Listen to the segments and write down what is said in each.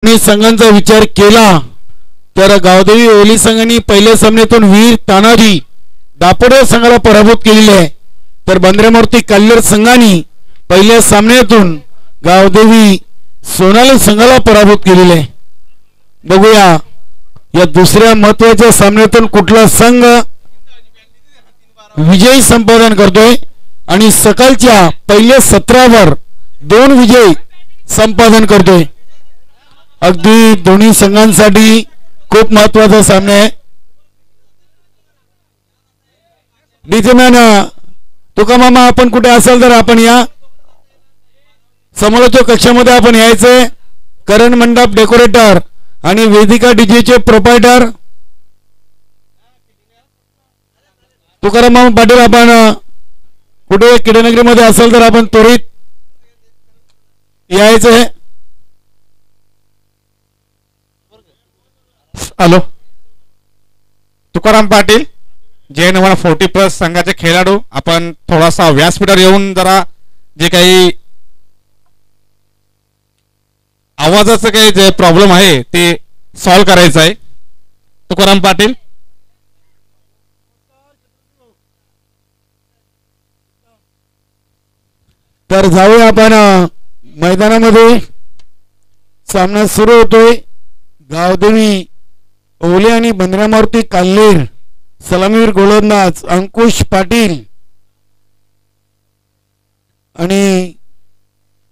संघांचा विचार केला तर गावदेवी ओली संघाने पहिल्या सामन्यातून वीर तानाजी दापोडे संघाला पराभूत केलेले आहे, तर बंद्रेमूर्ती कल्लेर संघाने पहिल्या सामन्यातून गावदेवी सोनाली संघाला पराभूत केलेले आहे. बघूया या दुसऱ्या महत्त्वाच्या सामन्यातून कुठला संघ विजयी संपादन करतोय आणि सकाळच्या पहिल्या सत्रावर 2 विजय संपादन करतोय. अगदी दोन्ही संघांसाठी खूप महत्त्वाचा सामना आहे. डीजेमॅन तुका मामा, आपण कुठे असाल तर आपण या समालोचक कक्षामध्ये आपण यायचंय. करण मंडप डेकोरेटर आणि वेदिका डीजेचे प्रोपायटर तुकाराम मामा पाटील, आपण कुठे किडनगरीमध्ये असाल तर आपण त्वरित यायचंय. हॅलो, तुकाराम पाटील, जय 40+ संघाचे खेळाडू. आपण थोडासा व्यासपीठावर येऊन जरा जे काही आवाजाचं काही जे प्रॉब्लेम आहे ते सॉल्व्ह करायचं आहे. तुकाराम पाटील, तर जाऊया आपण मैदानामध्ये. सामना सुरू होतोय. गावदेवी ओले आणि बंद्रामारुती काल्लेर, सलामीवीर गोलंदाज अंकुश पाटील आणि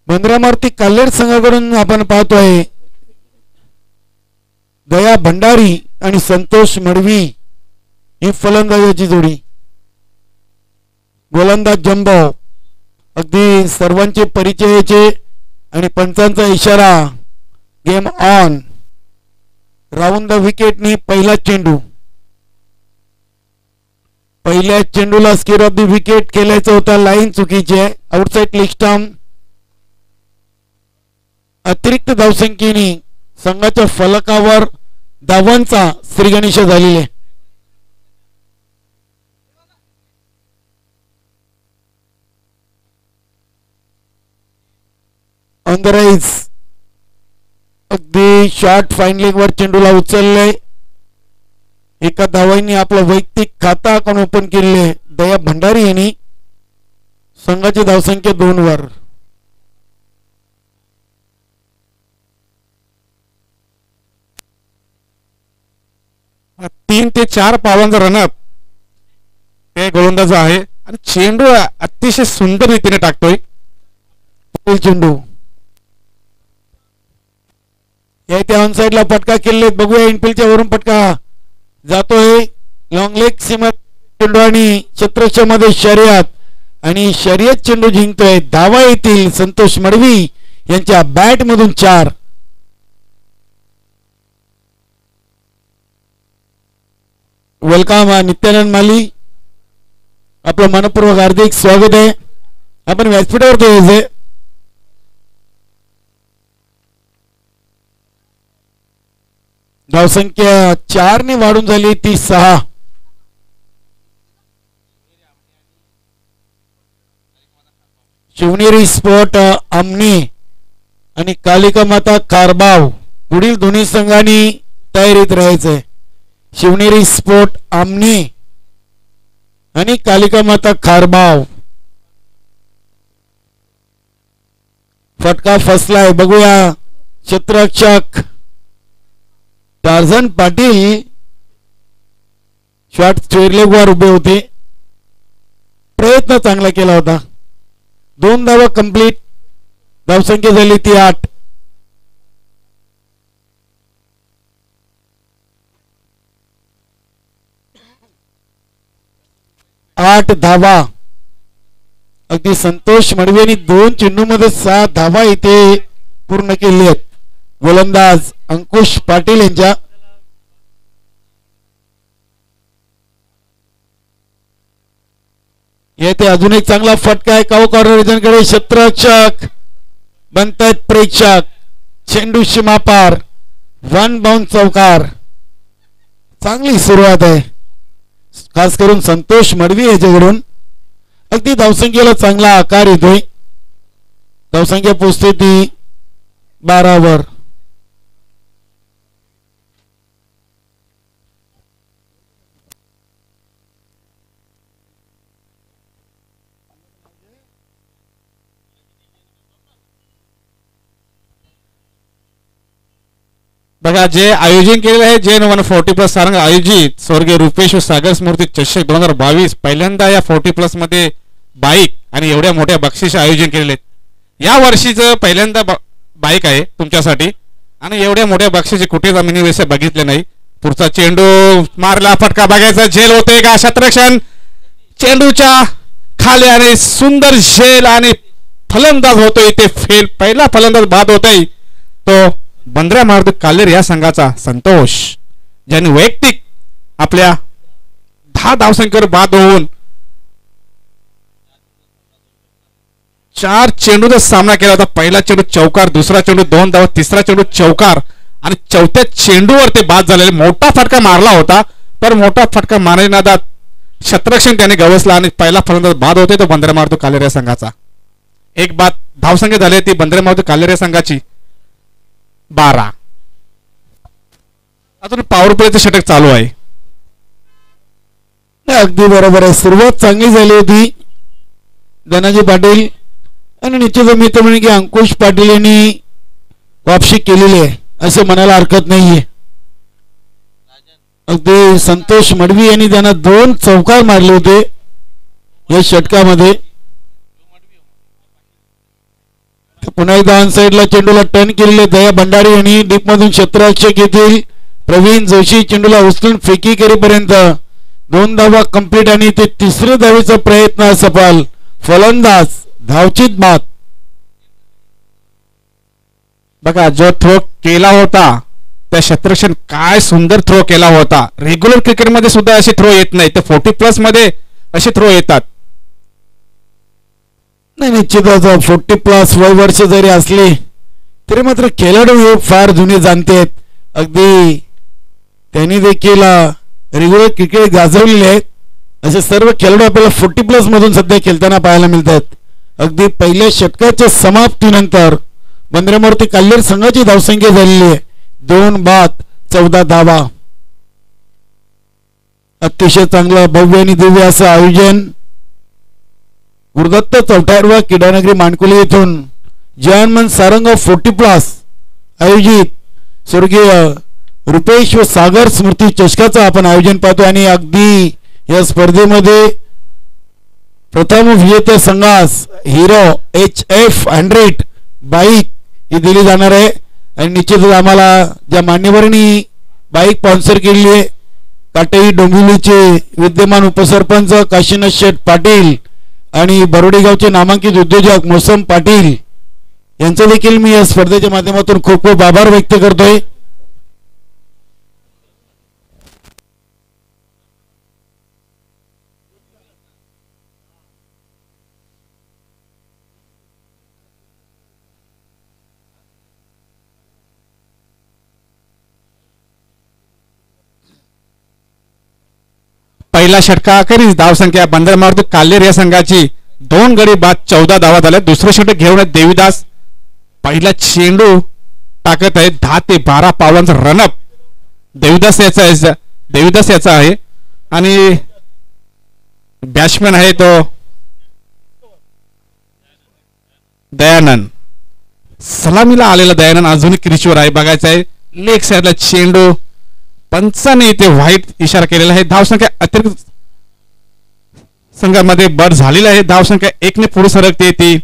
बंद्रामारुती काल्लेर संघाकडून आपण पाहतोय दया भंडारी आणि संतोष मडवी ही फलंदाजाची जोडी. गोलंदाज जंबो, अगदी सर्वांचे परिचयाचे आणि पंचांचा इशारा, गेम ऑन. राऊंड द विकेटनी पहिला चेंडू. पहिल्या चेंडूला स्केअर ऑफ द विकेट केल्याचा होता, लाईन चुकीची आहे, आउटसाइड लेग स्टंप. अतिरिक्त धावसंख्येने संघाच्या फलकावर धावांचा श्रीगणेश झालेले. ऑन द राईज, अगदी शॉर्ट फाईन लेग वर चेंडूला उचलले. एका धावांनी आपलं वैयक्तिक खाता अकाउंट ओपन केले. दया भंडारी यांनी संघाची धावसंख्या 2 वर. तीन ते 4 पावांचा रनअप ते गोलंदाज आहे आणि चेंडू अतिशय सुंदर रीतीने टाकतोय. चेंडू या त्या ऑन साइडला फटका केले. बघूया इनफिल्डच्या वरून फटका जातोय. लॉंग लेग सीमा चेंडू आणि क्षेत्रक्षमध्ये शर्यत आणि शर्यत चेंडू जिंकतोय. धावा येतील संतोष मडवी यांच्या बॅट मधून 4. वेलकम नित्यानंद माली, आपलं मनपूर्वक हार्दिक स्वागत आहे. आपण व्यासपीठावर यायचंय. धावसंख्या 4 ने वाढून झाली ती 6. शिवनेरी स्पोर्ट आमने आणि कालिका माता कारबाव पुढील दोन्ही संघांनी तयारीत राहायचंय. शिवनेरी स्पोर्ट आमने आणि कालिका माता खारबाव. फटका फसलाय. बघूया क्षेत्ररक्षक Tarzan Patil shot square leg वर उभे होते. प्रयत्न चांगला केला होता. 2 धावा कंप्लीट. धावसंख्या झाली ती 8. धावा. अगदी संतोष मडवी यांनी 2 चेंडूमध्ये 6 धावा इथे पूर्ण केली आहेत. गोलंदाज अंकुश पाटील यांच्या. येथे अजून एक चांगला फटका आहे काऊ कॉर्नर रिजनकडे. क्षेत्ररक्षक बनतायत प्रेक्षक. चेंडू सीमापार. 1 बाउंड चौकार. चांगली सुरुवात आहे खास करून संतोष मडवी याच्याकडून. अगदी धावसंख्येला चांगला आकार येतोय. धावसंख्या पोहोचते ती 12 वर. बघा जे आयोजन केलेलं आहे जेन 140+ सारंग आयोजित स्वर्गीय रुपेश व सागर स्मृती चषक 2022 पहिल्यांदा या 40+ मध्ये बाईक आणि एवढ्या मोठ्या बक्षीस आयोजन केलेले आहेत. या वर्षीचं पहिल्यांदा बाईक आहे तुमच्यासाठी आणि एवढ्या मोठ्या बक्षीचे कुठेच आम्ही व्यवसाय बघितले नाही. पुढचा चेंडू मारला फटका बघायचा झेल होते का क्षेत्ररक्षण चेंडूच्या खाली आणि सुंदर झेल आणि फलंदाज होतोय ते फेल पहिला फलंदाज बाद होतोय तो बंद्रा मारुती काल्हेर या संघाचा संतोष ज्यांनी वैयक्तिक आपल्या 10 धावसंख्येवर बाद होऊन 4 चेंडूचा सामना केला होता. पहिला चेंडू चौकार दुसरा चेंडू 2 धावा तिसरा चेंडू चौकार आणि चौथ्या चेंडूवर ते बाद झालेले मोठा फटका मारला होता पण मोठा फटका मारण्यानादात क्षेत्ररक्षण त्याने गवसला आणि पहिला फलंदाज बाद होते तो बंद्रा मारुती काल्हेर या संघाचा. एक बाद धावसंख्या झाली ती बंद्रा मारुती काल्हेर या संघाची 12. अजून पॉवर प्लेचं षटक चालू आहे. अगदी बरोबर आहे. सुरुवात चांगली झाली होती धनाजी पाटील आणि निश्चित मी तर म्हणेन की अंकुश पाटील यांनी वापसी केलेली आहे असं म्हणायला हरकत नाहीये. अगदी संतोष मडवी यांनी त्यांना 2 चौकार मारले होते या षटकामध्ये. पुन्हा एकदा ऑन साइडला चेंडूला टर्न केलेले दया भंडारी यांनी डीप मधून क्षेत्ररक्षक येथील प्रवीण जोशी चेंडूला उचलून फेकी करेपर्यंत 2 धावा कंप्लीट आणि ते तिसरे धावेचा प्रयत्न सफल. फलंदाज धावचित बाद. बघा जो थ्रो केला होता त्या क्षेत्ररक्षण काय सुंदर थ्रो केला होता. रेग्युलर क्रिकेटमध्ये सुद्धा असे थ्रो येत नाही तर 40+ मध्ये असे थ्रो येतात. नाही निश्चितच 40+ वय वर्ष जरी असले तरी मात्र खेळाडू हे फार जुने जाणते आहेत. अगदी त्यांनी देखील रेग्युलर क्रिकेट गाजवलेले आहेत. असे सर्व खेळाडू आपल्याला 40+ मधून सध्या खेळताना पाहायला मिळतात. अगदी पहिल्या षटकाच्या समाप्तीनंतर बंद्रा मारुती काल्हेर संघाची धावसंख्या झालेली आहे 2 बाद 14 धावा. अतिशय चांगलं भव्य आणि दिव्य असं आयोजन गुरुदत्त चौटारवा क्रीडानगरी मानकुली येथून जयमन सारंग 40+ आयोजित स्वर्गीय रुपेश व सागर स्मृती चषकाचं आपण आयोजन पाहतो आणि अगदी या स्पर्धेमध्ये प्रथम विजेत्या संघास हिरो HF 100 बाईक ही दिली जाणार आहे. आणि निश्चितच आम्हाला ज्या मान्यवरांनी बाईक स्पॉन्सर केली आहे काटेई डोंबिवलीचे विद्यमान उपसरपंच काशीनाथ शेठ पाटील आणि बरोडी गावचे नामांकित उद्योजक मोसम पाटील यांचा देखील मी या स्पर्धेच्या माध्यमातून खूप खूप आभार व्यक्त करतोय. पहिला षटकाखेरीज धावसंख्या बंद्रा मारुती काल्हेर या संघाची 2 गडी बाद 14 धावा झाल्या. दुसरं षटक घेऊन देवीदास पहिला चेंडू टाकत आहे 10 ते 12 पावलांचा रनअप देवीदास याचा आहे आणि बॅट्समॅन आहे तो दयानंद. सलामीला आलेला दयानंद अजूनही क्रिचवर आहे. बघायचं आहे लेग साइडला चेंडू पंचाने इथे व्हाईट इशारा केलेला आहे. धावसंख्या अतिरिक्त संघामध्ये बड झालेला आहे. धावसंख्या 1 ने पुढे सरकते ती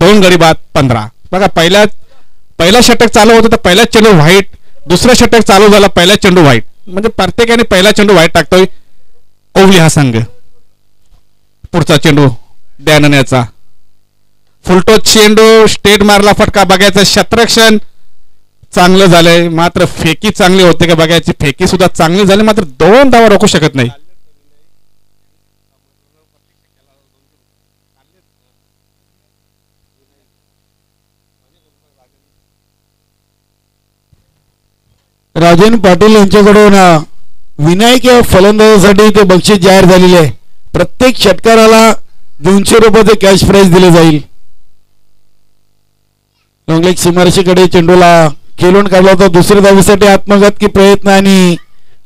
2 गडी बाद 15. बघा पहिला षटक चालू होतं तर पहिला चेंडू व्हाईट दुसरा षटक चालू झाला पहिला चेंडू व्हाईट म्हणजे प्रत्येकाने पहिला चेंडू व्हाईट टाकतोय ओवली हा संघ. पुढचा चेंडू दयानंद याचा फुलटो चेंडू स्टेट मारला फटका बघायचा क्षेत्ररक्षण चांगलं झालंय मात्र फेकी चांगली होते का बघायची. फेकी सुद्धा चांगली झाली मात्र 2 धावा रोखू शकत नाही. राजन पाटील यांच्याकडून विनायक या फलंदाजासाठी ते बक्षीस जाहीर झालेले आहे. प्रत्येक षटकाराला 200 रुपयाचे कॅश प्राइज दिले जाईल. लॉंगलेग सीमारेषेकडे चेंडूला खेळून काढला होता. दुसऱ्या धावेसाठी आत्मघातकी प्रयत्न आणि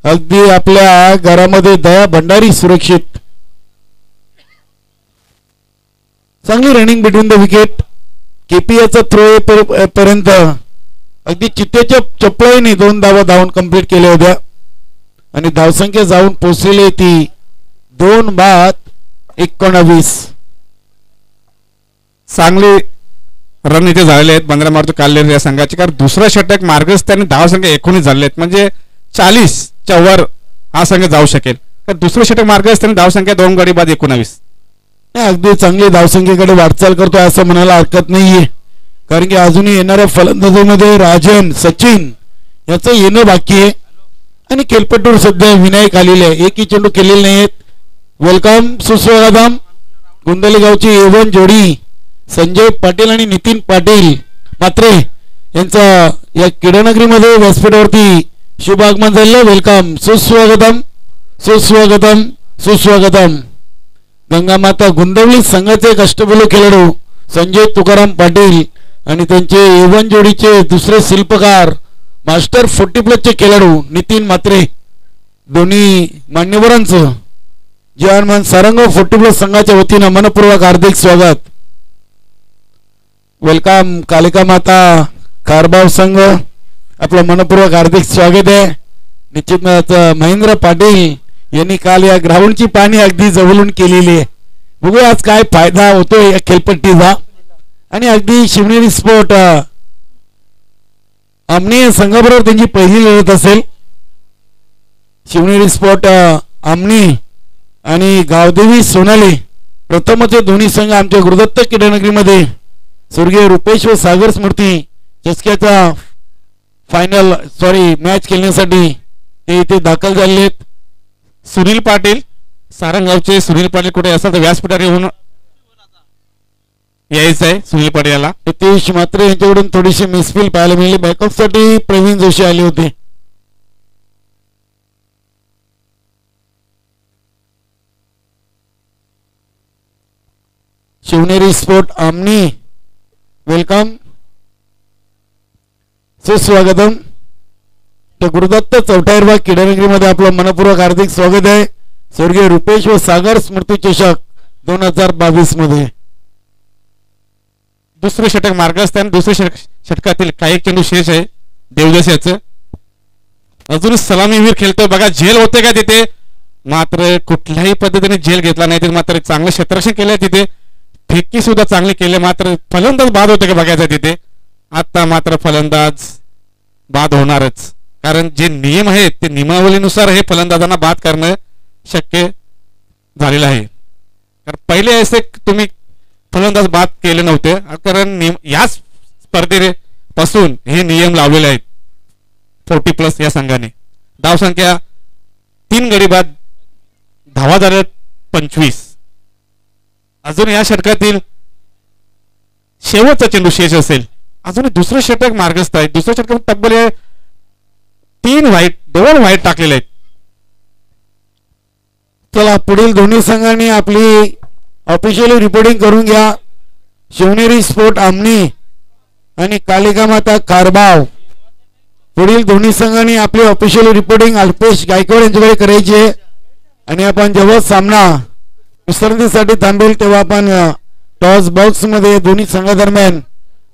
अगदी आपल्या घरामध्ये दया भंडारी सुरक्षित. चांगली रनिंग बिटवीन द विकेट. केपीआचा थ्रो पर्यंत अगदी चित्तेच्या चपळाईने 2 धावा धावून कंप्लीट केल्या होत्या आणि धावसंख्या जाऊन पोहोचलेली ती 2-19. चांगले रन इथे झालेले आहेत बंद्रा मारुती काल्हेर या संघाचे, कारण दुसरा षटक मार्गस्थ आणि धावसंख्या 19 झाले आहेत, म्हणजे 40च्या वर हा संघ जाऊ शकेल. तर दुसरं षटक मार्गस्थ आणि धावसंख्या 2 गडी बाद 19. अगदी चांगली धावसंख्येकडे वाटचाल करतोय असं म्हणायला हरकत नाहीये, कारण की अजूनही येणाऱ्या फलंदाजीमध्ये राजन सचिन याचं येणं बाकी आहे आणि खेळपट्टूवर सध्या विनायक आलेले आहे, एकही चेंडू केलेले नाहीत. वेलकम सुस्वागतम. गुंदली गावची एवन जोडी संजय पाटील आणि नितीन पाटील मात्रे यांचा या क्रीडानगरीमध्ये व्यासपीठावरती शुभ आगमन झालेलं. वेलकम सुस्वागतम सुस्वागतम सुस्वागतम. गंगामाता गुंदवली संघाचे अष्टबैलू खेळाडू संजय तुकाराम पाटील आणि त्यांचे एवन जोडीचे दुसरे शिल्पकार मास्टर 40+ चे खेळाडू नितीन मात्रे, दोन्ही मान्यवरांचं जवानमान सारंग 40+ संघाच्या वतीनं मनपूर्वक हार्दिक स्वागत. वेलकम कालिका माता कारबाव संघ, आपलं मनपूर्वक हार्दिक स्वागत आहे. निश्चित महेंद्र पाटील यांनी काल या ग्राउंडची पाणी अगदी जवळून केलेली आहे. बघू आज काय फायदा होतोय या खेळपट्टीचा. आणि अगदी शिवनेरी स्पोर्ट आमनी संघाबरोबर त्यांची पहिली लढत असेल. शिवनेरी स्पोर्ट आमनी आणि गावदेवी सोनाली प्रथमच दोन्ही संघ आमच्या गुरुदत्त क्रीडानगरीमध्ये स्वर्गीय रुपेश व सागर स्मृती चषक्याचा मॅच खेळण्यासाठी ते इथे दाखल झाले आहेत. सुनील पाटील सारंगावचे, सुनील पाटील कुठे असेल तर व्यासपीठावर येऊन यायचं आहे. सुनील पाटील याला नितीश मात्रे यांच्याकडून थोडीशी मिसफील पाहायला मिळाली. बॅकअप साठी प्रवीण जोशी आले होते. शिवनेरी स्पोर्ट आमनी वेलकम सुस्वागतम. तर गुरुदत्त चौटाईरबाग क्रीडानगरीमध्ये आपलं मनपूर्वक हार्दिक स्वागत आहे. स्वर्गीय रुपेश व सागर स्मृती चषक 2022 मध्ये दुसरे षटक मार्गस्थ आणि दुसऱ्या षटकातील काही चेंडू शेष आहे देवदास याचं. अजून सलामीवीर खेळतोय बघा, झेल होते का तिथे, मात्र कुठल्याही पद्धतीने झेल घेतला नाही. मात्र चांगलं क्षेत्ररक्षण केलंय तिथे, फेकी सुद्धा चांगली केले, मात्र फलंदाज बाद होते का बघायचं तिथे. आता मात्र फलंदाज बाद होणारच, कारण जे नियम आहेत ते नियमावलीनुसार हे फलंदाजांना बाद करणं शक्य झालेलं आहे. कारण पहिले असे तुम्ही फलंदाज बाद केले नव्हते, कारण या स्पर्धेपासून हे नियम लावलेले आहेत. 40+ या संघाने धावसंख्या 3 गडी बाद, धावा झाल्या 25. अजून या षटकातील शेवटचा चेंडू शेष असेल. अजून दुसरं षटक मार्गस्थ आहे. दुसऱ्या षटकात तब्बल 2 वाईट टाकलेले आहेत. चला पुढील दोन्ही संघांनी आपली ऑफिशियली रिपोर्टिंग करून घ्या. शिवनेरी स्पोर्ट आमनी आणि कालिका माता कारबाव, पुढील दोन्ही संघांनी आपली ऑफिशियली रिपोर्टिंग अल्पेश गायकवाड यांच्याकडे करायची आहे. आणि आपण जेव्हा सामना विश्रांतीसाठी थांबेल तेव्हा आपण टॉस बॉक्स मध्ये दोन्ही संघादरम्यान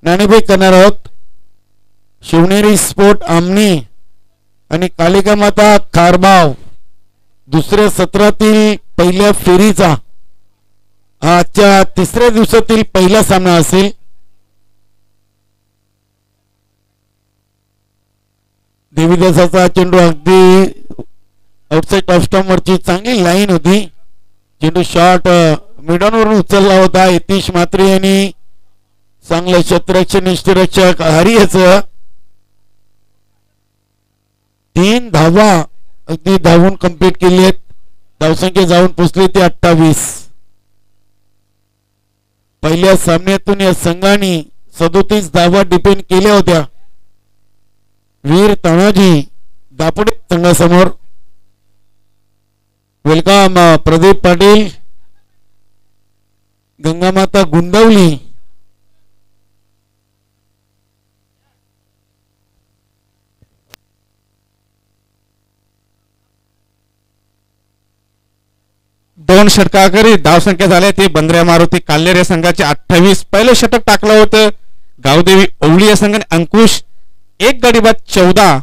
नाणेफेक करणार आहोत. शिवनेरी स्पोर्ट आमनी आणि कालिका माता कारबाव दुसऱ्या सत्रातील पहिल्या फेरीचा आजच्या तिसऱ्या दिवसातील पहिला सामना असेल. देवीदासाचा चेंडू अगदी आउटसाइड ऑफ स्टंप वरची चांगली लाईन होती. चेंडू शॉट मिडॉनवरून उचलला होता. यतीश मात्रे यांनी चांगलं क्षेत्ररक्षण निष्ठरक्षक हरियाचं 3 धावा अगदी धावून कंप्लीट केली आहेत. धावसंख्या जाऊन पोहोचली ती 28. पहिल्या सामन्यातून या संघाने 37 धावा डिपेंड केल्या होत्या वीर तानाजी दापोडे संघासमोर. वेलकम प्रदीप पाटील, गंगामाता गुंदवली. दोन षटकाकरी धावसंख्या झाल्या ते बंद्र्या मारुती काल्हेर या संघाचे 28. पहिलं षटक टाकलं होतं गावदेवी ओवळी या संघाने. अंकुश एक गडी बाद 14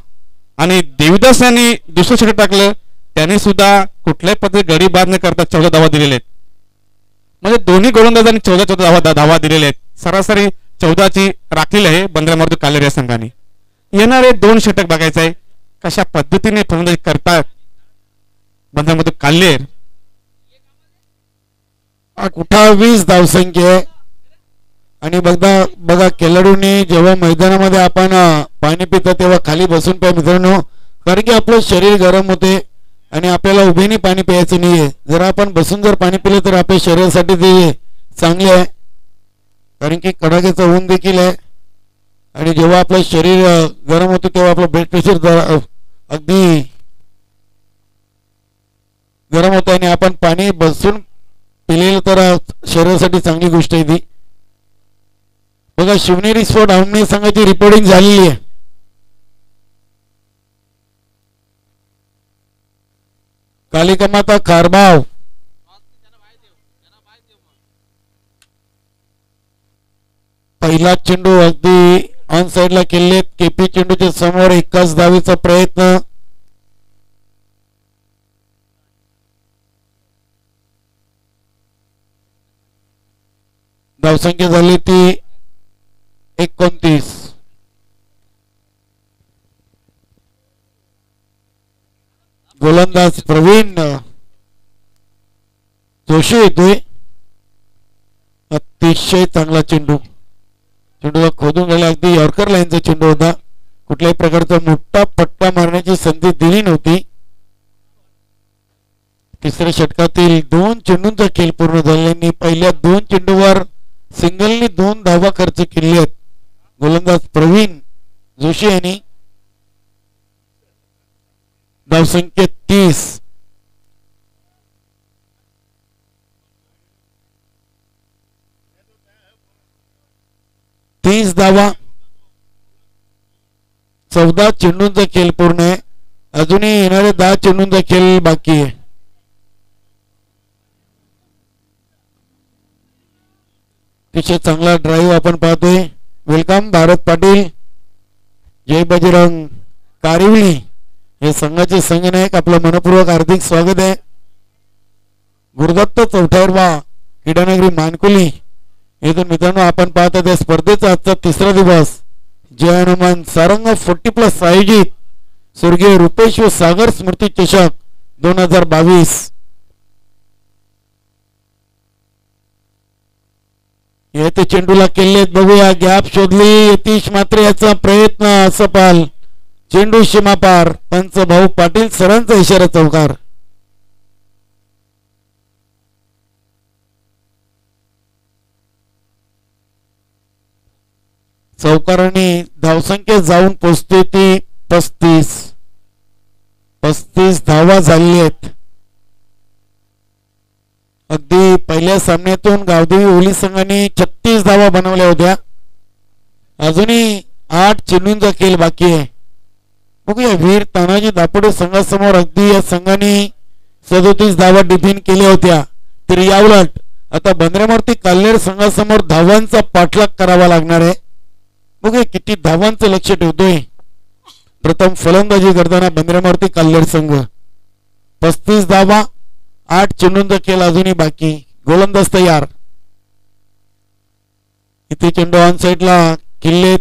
आणि देवीदास यांनी दुसरं षटक टाकलं, त्यांनी सुद्धा कुठल्याही पद्धती गडी बाद न करता 14 धावा दिलेले आहेत. म्हणजे दोन्ही गोलंदाजांनी 14 धावा दिलेले आहेत. सरासरी 14ची राखलेली आहे बंद्रा मारुती काल्हेर या संघाने. येणारे 2 षटक बघायचं आहे कशा पद्धतीने फलंदाजी करतात बंद्रा मारुती काल्हेर. 28 धावसंख्या आहे. आणि बघा खेळाडूंनी जेव्हा मैदानामध्ये आपण पाणी पितो तेव्हा खाली बसून प्या मित्रांनो, कारण की आपलं शरीर गरम होते आणि आपल्याला उभेने पाणी प्यायचं नाहीये. जर आपण बसून जर पाणी पिलं तर आपल्या शरीरासाठी ते चांगले आहे, कारण की कडाक्याचं ऊन देखील आहे. आणि जेव्हा आपलं शरीर गरम होतं तेव्हा आपलं ब्लड प्रेशर अगदी गरम होतं आणि आपण पाणी बसून पिलेलं तर शरीरासाठी चांगली गोष्ट आहे ती. बघा शिवनेरी स्पोर्ट आमने संघाची रिपोर्टिंग झालेली आहे. कालिकामाता खारबाव पहिला चेंडू अगदी ऑन साइडला केलेत. केपी चेंडूच्या समोर एकाच धावेचा प्रयत्न. धावसंख्या झाली ती 29. गोलंदाज प्रवीण जोशी येतोय. अतिशय चांगला चेंडू, चेंडूला खोदून गेला. अगदी यॉर्कर लाईनचा चेंडू होता. कुठल्याही प्रकारचा मोठा फटका मारण्याची संधी दिली नव्हती. तिसऱ्या षटकातील 2 चेंडूंचा खेळ पूर्ण झाल्याने पहिल्या 2 चेंडूवर सिंगलनी 2 धावा खर्च केले आहेत गोलंदाज प्रवीण जोशी यांनी. धावसंख्या 30. धावा. 14 चेंडूंचा खेळ पूर्ण आहे. अजूनही येणारे 10 चेंडूंचा खेळ बाकी आहे. अतिशय चांगला ड्राईव्ह आपण पाहतोय. वेलकम भारत पाटील, जय बजरंग कारिवली हे संघाचे संघनायक, आपलं मनपूर्वक हार्दिक स्वागत आहे. गुरुदत्त चौथायरवा क्रीडानगरी मानकुली येथून मित्रांनो आपण पाहता त्या स्पर्धेचा आजचा 3रा दिवस जय हनुमान सारंग 40+ आयोजित स्वर्गीय रुपेश व सागर स्मृती चषक 2022. येथे चेंडूला केलेत. बघूया गॅप शोधली यतीश, मात्र याचा प्रयत्न असफल. चेंडू सीमापार. पंच भाऊ पाटील सरांचा इशारा चौकार. चौकाराने धावसंख्या जाऊन पोहोचते ती 35 धावा झाली आहेत. अगदी पहिल्या सामन्यातून गावदेवी ओली संघाने 36 धावा बनवल्या होत्या. अजूनही 8 चेंडूंचा खेळ बाकी आहे. बघूया वीर तानाजी दापोडे संघासमोर अगदी या संघाने 37 धावा डिफेंड केल्या होत्या, तर याउलट आता बंद्रामारुती काल्हेर संघासमोर धावांचा पाठलाग करावा लागणार आहे. बघूया किती धावांचं लक्ष ठेवतोय. प्रथम फलंदाजी करताना बंद्रामारुती काल्हेर संघ 35 धावा, 8 चेंडूंचा खेळ अजूनही बाकी. गोलंदाज तयार. इथे चेंडू ऑन साइडला किल्ले.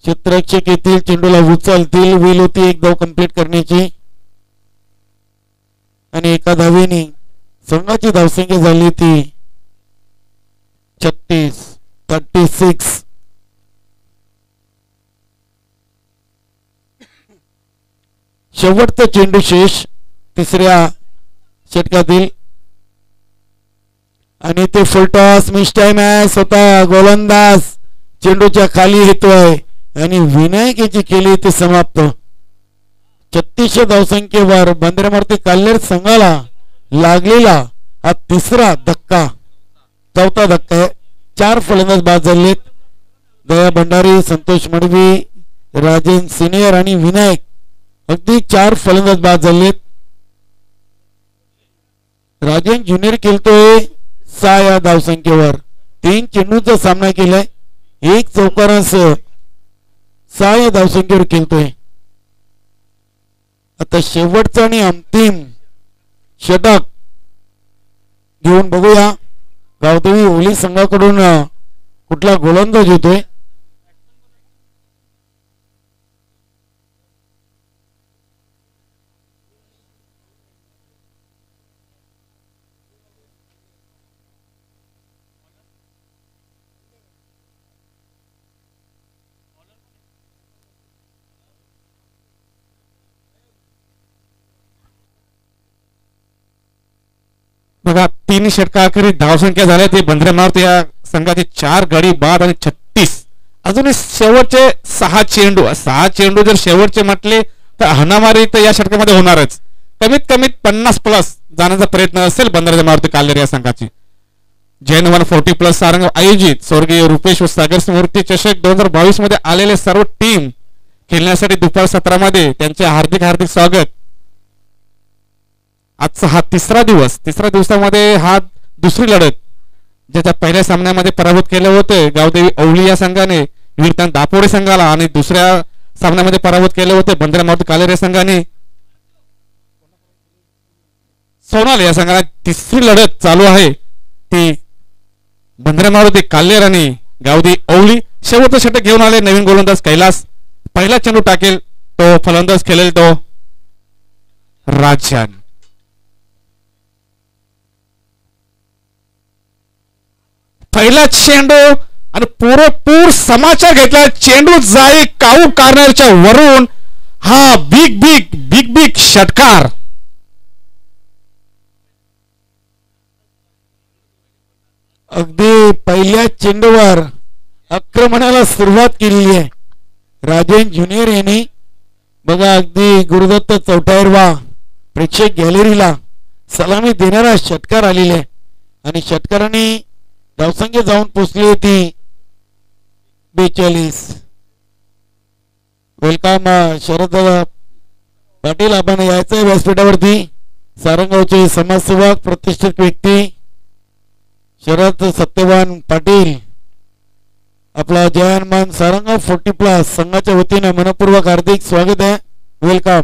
क्षेत्ररक्षक येथील चेंडूला उचलतील. वेळ होती एक धाव कंप्लीट करण्याची आणि एका धावेने संघाची धावसंख्या झाली ती 36. शेवटचा चेंडू शेष 3ऱ्या षटकातील आणि ते फुलटॉस मिस टाइम आहे. स्वतः गोलंदाज चेंडूच्या खाली येतोय आणि विनायक याची केली ते समाप्त. 36 धावसंख्येवर बंद्रामारुती काल्हेर संघाला लागलेला हा 3रा धक्का, 4था धक्का आहे. 4 फलंदाज बाद झालेत. दया भंडारी, संतोष मडवी, राजेन सिनियर आणि विनायक अगदी 4 फलंदाज बाद झालेत. राजेन ज्युनियर खेळतोय 6 या धावसंख्येवर. 3 चेंडूंचा सामना केलाय. 1 चौकारासह 6 या धावसंख्येवर खेळतोय. आता शेवटचं आणि अंतिम षटक घेऊन बघूया गावदेवी ओली संघाकडून कुठला गोलंदाज येतोय. बघा 3 षटकाखेरी धावसंख्या झाल्या ते बंदरेमारुती या संघाची 4 गडी बाद आणि 36. अजूनही शेवटचे 6 चेंडू जर शेवटचे म्हटले तर हाणामारी तर या षटकामध्ये होणारच. कमीत कमी 50+ जाण्याचा प्रयत्न असेल बंदरेमारुती काल्हेर या संघाची. जैन 140+ सारंग आयोजित स्वर्गीय रुपेश सागर मूर्ती चषक 2022 मध्ये आलेले सर्व टीम खेळण्यासाठी दुपार सत्रामध्ये त्यांचे हार्दिक हार्दिक स्वागत. आजचा हा तिसरा दिवसामध्ये हा दुसरी लढत, ज्याच्या पहिल्या सामन्यामध्ये पराभूत केले होते गावदेवी औली या संघाने वीरतान दापोडे संघाला, आणि दुसऱ्या सामन्यामध्ये पराभूत केले होते बंदरेमारुती काल्हेर या संघाने सोनाल या संघाला. तिसरी लढत चालू आहे ती बंदरेमारुती काल्हेर आणि गावदेवी औली. शेवटचं षटक घेऊन आले नवीन गोलंदाज कैलास. पहिला चेंडू टाकेल तो फलंदाज खेळेल तो राजन. पहिला चेंडू आणि पुरेपूर समाचार घेतला. चेंडू जाई काऊ कॉर्नरच्या वरून. हा बिग बिग बिग बिग षटकार. अगदी पहिल्या चेंडूवर आक्रमणाला सुरुवात केलेली आहे राजन ज्युनियर यांनी. बघा अगदी गुरुदत्त चौटायरवा प्रेक्षक गॅलरीला सलामी देणारा षटकार आलेला आहे आणि षटकाराने धावसंख्या जाऊन पोहोचली होती 42. वेलकम शरद पाटील, आपण यायचं व्यासपीठावरती. सारंगावचे समाजसेवक प्रतिष्ठित व्यक्ती शरद सत्यवान पाटील आपला जयमान सारंगाव 40+ संघाच्या वतीने मनपूर्वक हार्दिक स्वागत आहे. वेलकम.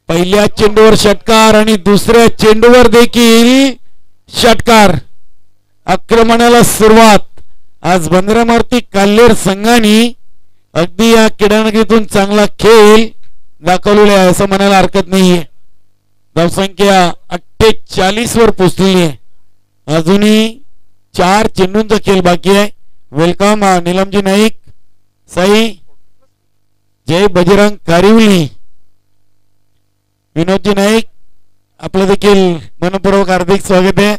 पहिल्या चेंडूवर षटकार आणि दुसऱ्या चेंडूवर देखील षटकार. आक्रमणाला सुरुवात आज बंदरेमारुती काल्हेर संघाने अगदी या क्रीडानगरीतून चांगला खेळ दाखवलेला आहे असं म्हणायला हरकत नाहीये. धावसंख्या 48 वर पोहोचलेली आहे. अजूनही 4 चेंडूंचा खेळ बाकी आहे. वेलकम नीलमजी नाईक, साई जय बजरंग कारिवली, विनोदजी नाईक, आपलं देखील मनपूर्वक हार्दिक स्वागत आहे.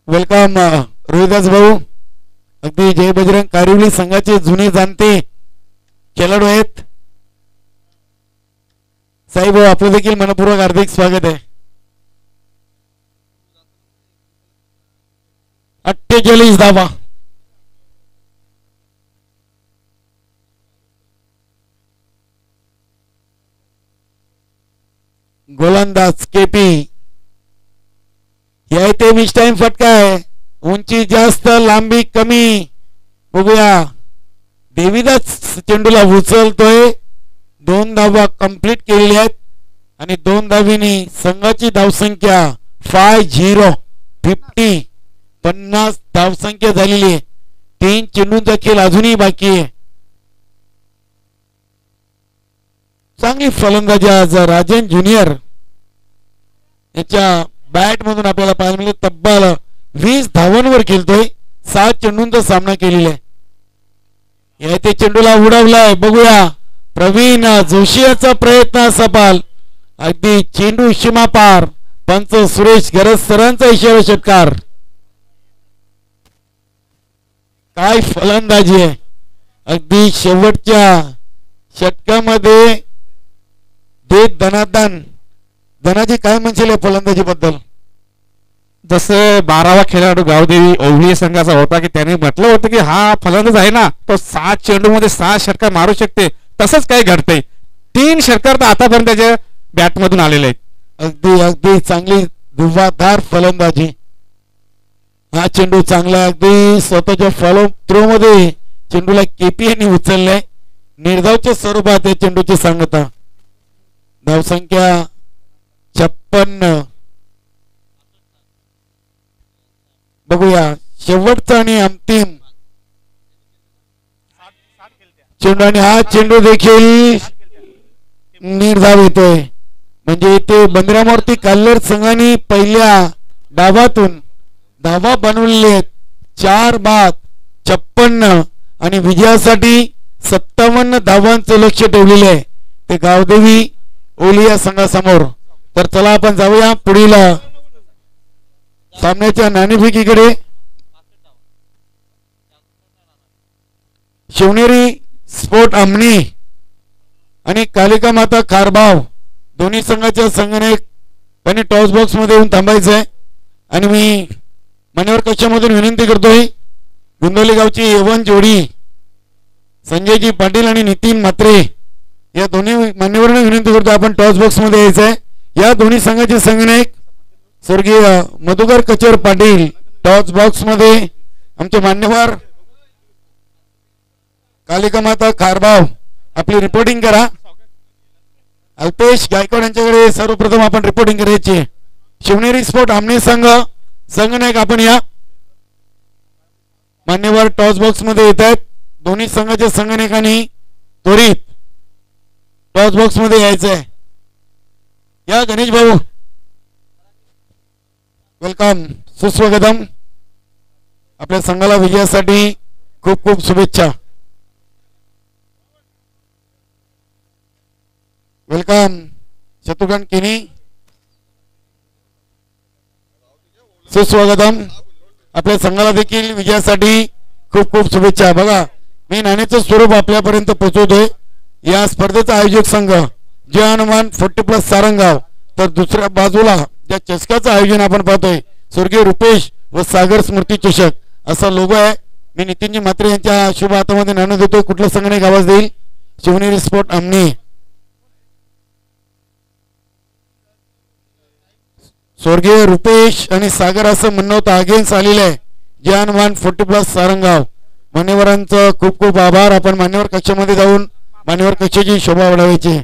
वेलकम रोहिदास भाऊ, अगदी जय बजरंग कारिवली संघाचे जुने जाणते खेळाडू आहेत. साई भाऊ आपलं देखील मनपूर्वक हार्दिक स्वागत आहे. 48 धावा. गोलंदाज केपी या इथे मिस टाइम फटका आहे. उंची जास्त लांबी कमी. बघूया देवीदास चेंडूला उचलतोय. 2 धावा कंप्लीट केलेल्या आहेत आणि 2 धावीने संघाची धावसंख्या 50 धावसंख्या झालेली आहे. 3 चेंडूंचा खेळ अजूनही बाकी आहे. चांगली फलंदाजी आज राजन ज्युनियर याच्या बॅट मधून आपल्याला पाहायला मिळेल. तब्बल 20 धावांवर खेळतोय. 7 चेंडूंचा सामना केलेला आहे. या ते चेंडूला उडवलाय. बघूया प्रवीण जोशी याचा प्रयत्न सफल. अगदी चेंडू सीमा पार. पंच सुरेश गरज सरांचा इशारा. षटकार. काय फलंदाजी आहे. अगदी शेवटच्या षटकामध्ये देत धनादन. धनाजी काय म्हणशील फलंदाजी बद्दल? जसं 12वा खेळाडू गावदेवी औली संघाचा होता की त्याने म्हटलं होतं की हा फलंदाज आहे ना तो 7 चेंडू मध्ये 6 षटकार मारू शकते. तसंच काय घडतंय. 3 षटकार तर आतापर्यंत त्याच्या बॅट मधून आलेले आहेत. अगदी अगदी चांगली धुवाधार फलंदाजी. हा चेंडू चांगला अगदी स्वतःच्या फॉलो थ्रो मध्ये चेंडूला केपी यांनी उचललाय. निर्धावच्या स्वरूपात या चेंडूची सांगता. धावसंख्या 56. बघूया शेवटचा आणि अंतिम चेंडू आणि हा चेंडू देखील निर्धाव येतोय. म्हणजे इथे बंदरामूर्ती कल्लर संघाने पहिल्या डावातून धावा बनवलेले आहेत 4-56 आणि विजयासाठी 57 धावांचं लक्ष ठेवलेलं आहे ते गावदेवी ओलिया संघासमोर. तर चला आपण जाऊया पुढील सामन्याच्या नाणेफेकीकडे. शिवनेरी स्पोर्ट अमनी आणि कालिका माता कारभाव दोन्ही संघाच्या संघनायकांनी टॉस बॉक्स मध्ये येऊन थांबायचं आहे. आणि मी मान्यवर कक्षामधून विनंती करतोय गुंदोली गावची यवन जोडी संजयजी पाटील आणि नितीन म्हात्रे या दोन्ही मान्यवरांना विनंती करतो आपण टॉस बॉक्स मध्ये यायचं आहे. या दोन्ही संघाचे संघनायक स्वर्गीय मधुकर कचर पाटील टॉस बॉक्स मध्ये आमचे मान्यवर कालिका माता खारबाव आपली रिपोर्टिंग करा. अल्पेश गायकवाड यांच्याकडे सर्वप्रथम आपण रिपोर्टिंग करायची. शिवनेरी स्पोर्ट आमने संघनायक आपण या. मान्यवर टॉस बॉक्स मध्ये येत आहेत. दोन्ही संघाच्या संघनायकांनी त्वरित टॉस बॉक्स मध्ये यायचं आहे. या गणेश भाऊ वेलकम सुस्वागतम. आपल्या संघाला विजयासाठी खूप खूप शुभेच्छा. वेलकम शत्रुघ्न केनी सुस्वागतम. आपल्या संघाला देखील विजयासाठी खूप खूप शुभेच्छा. बघा मी नाण्याचं स्वरूप आपल्यापर्यंत पोहोचवतोय. या स्पर्धेचा आयोजक संघ जय हनुमान 40+ सारंगाव. तर दुसऱ्या बाजूला ज्या चषकाचं आयोजन आपण पाहतोय स्वर्गीय रुपेश व सागर स्मृती चषक असा लोगो आहे. मी नितीनजी म्हात्रे यांच्या शुभ हातामध्ये नाणं देतोय. कुठलं संघाने आवाज देईल? शिवनेरी स्पोर्ट अमनी. स्वर्गीय रुपेश आणि सागर असं म्हणणं होतं अगेन्स्ट आलेलं आहे. जय हनुमान 40+ सारंगाव. मान्यवरांचं खूप खूप आभार. आपण मान्यवर कक्षामध्ये जाऊन मान्यवर कक्षाची शोभा वाढवायची.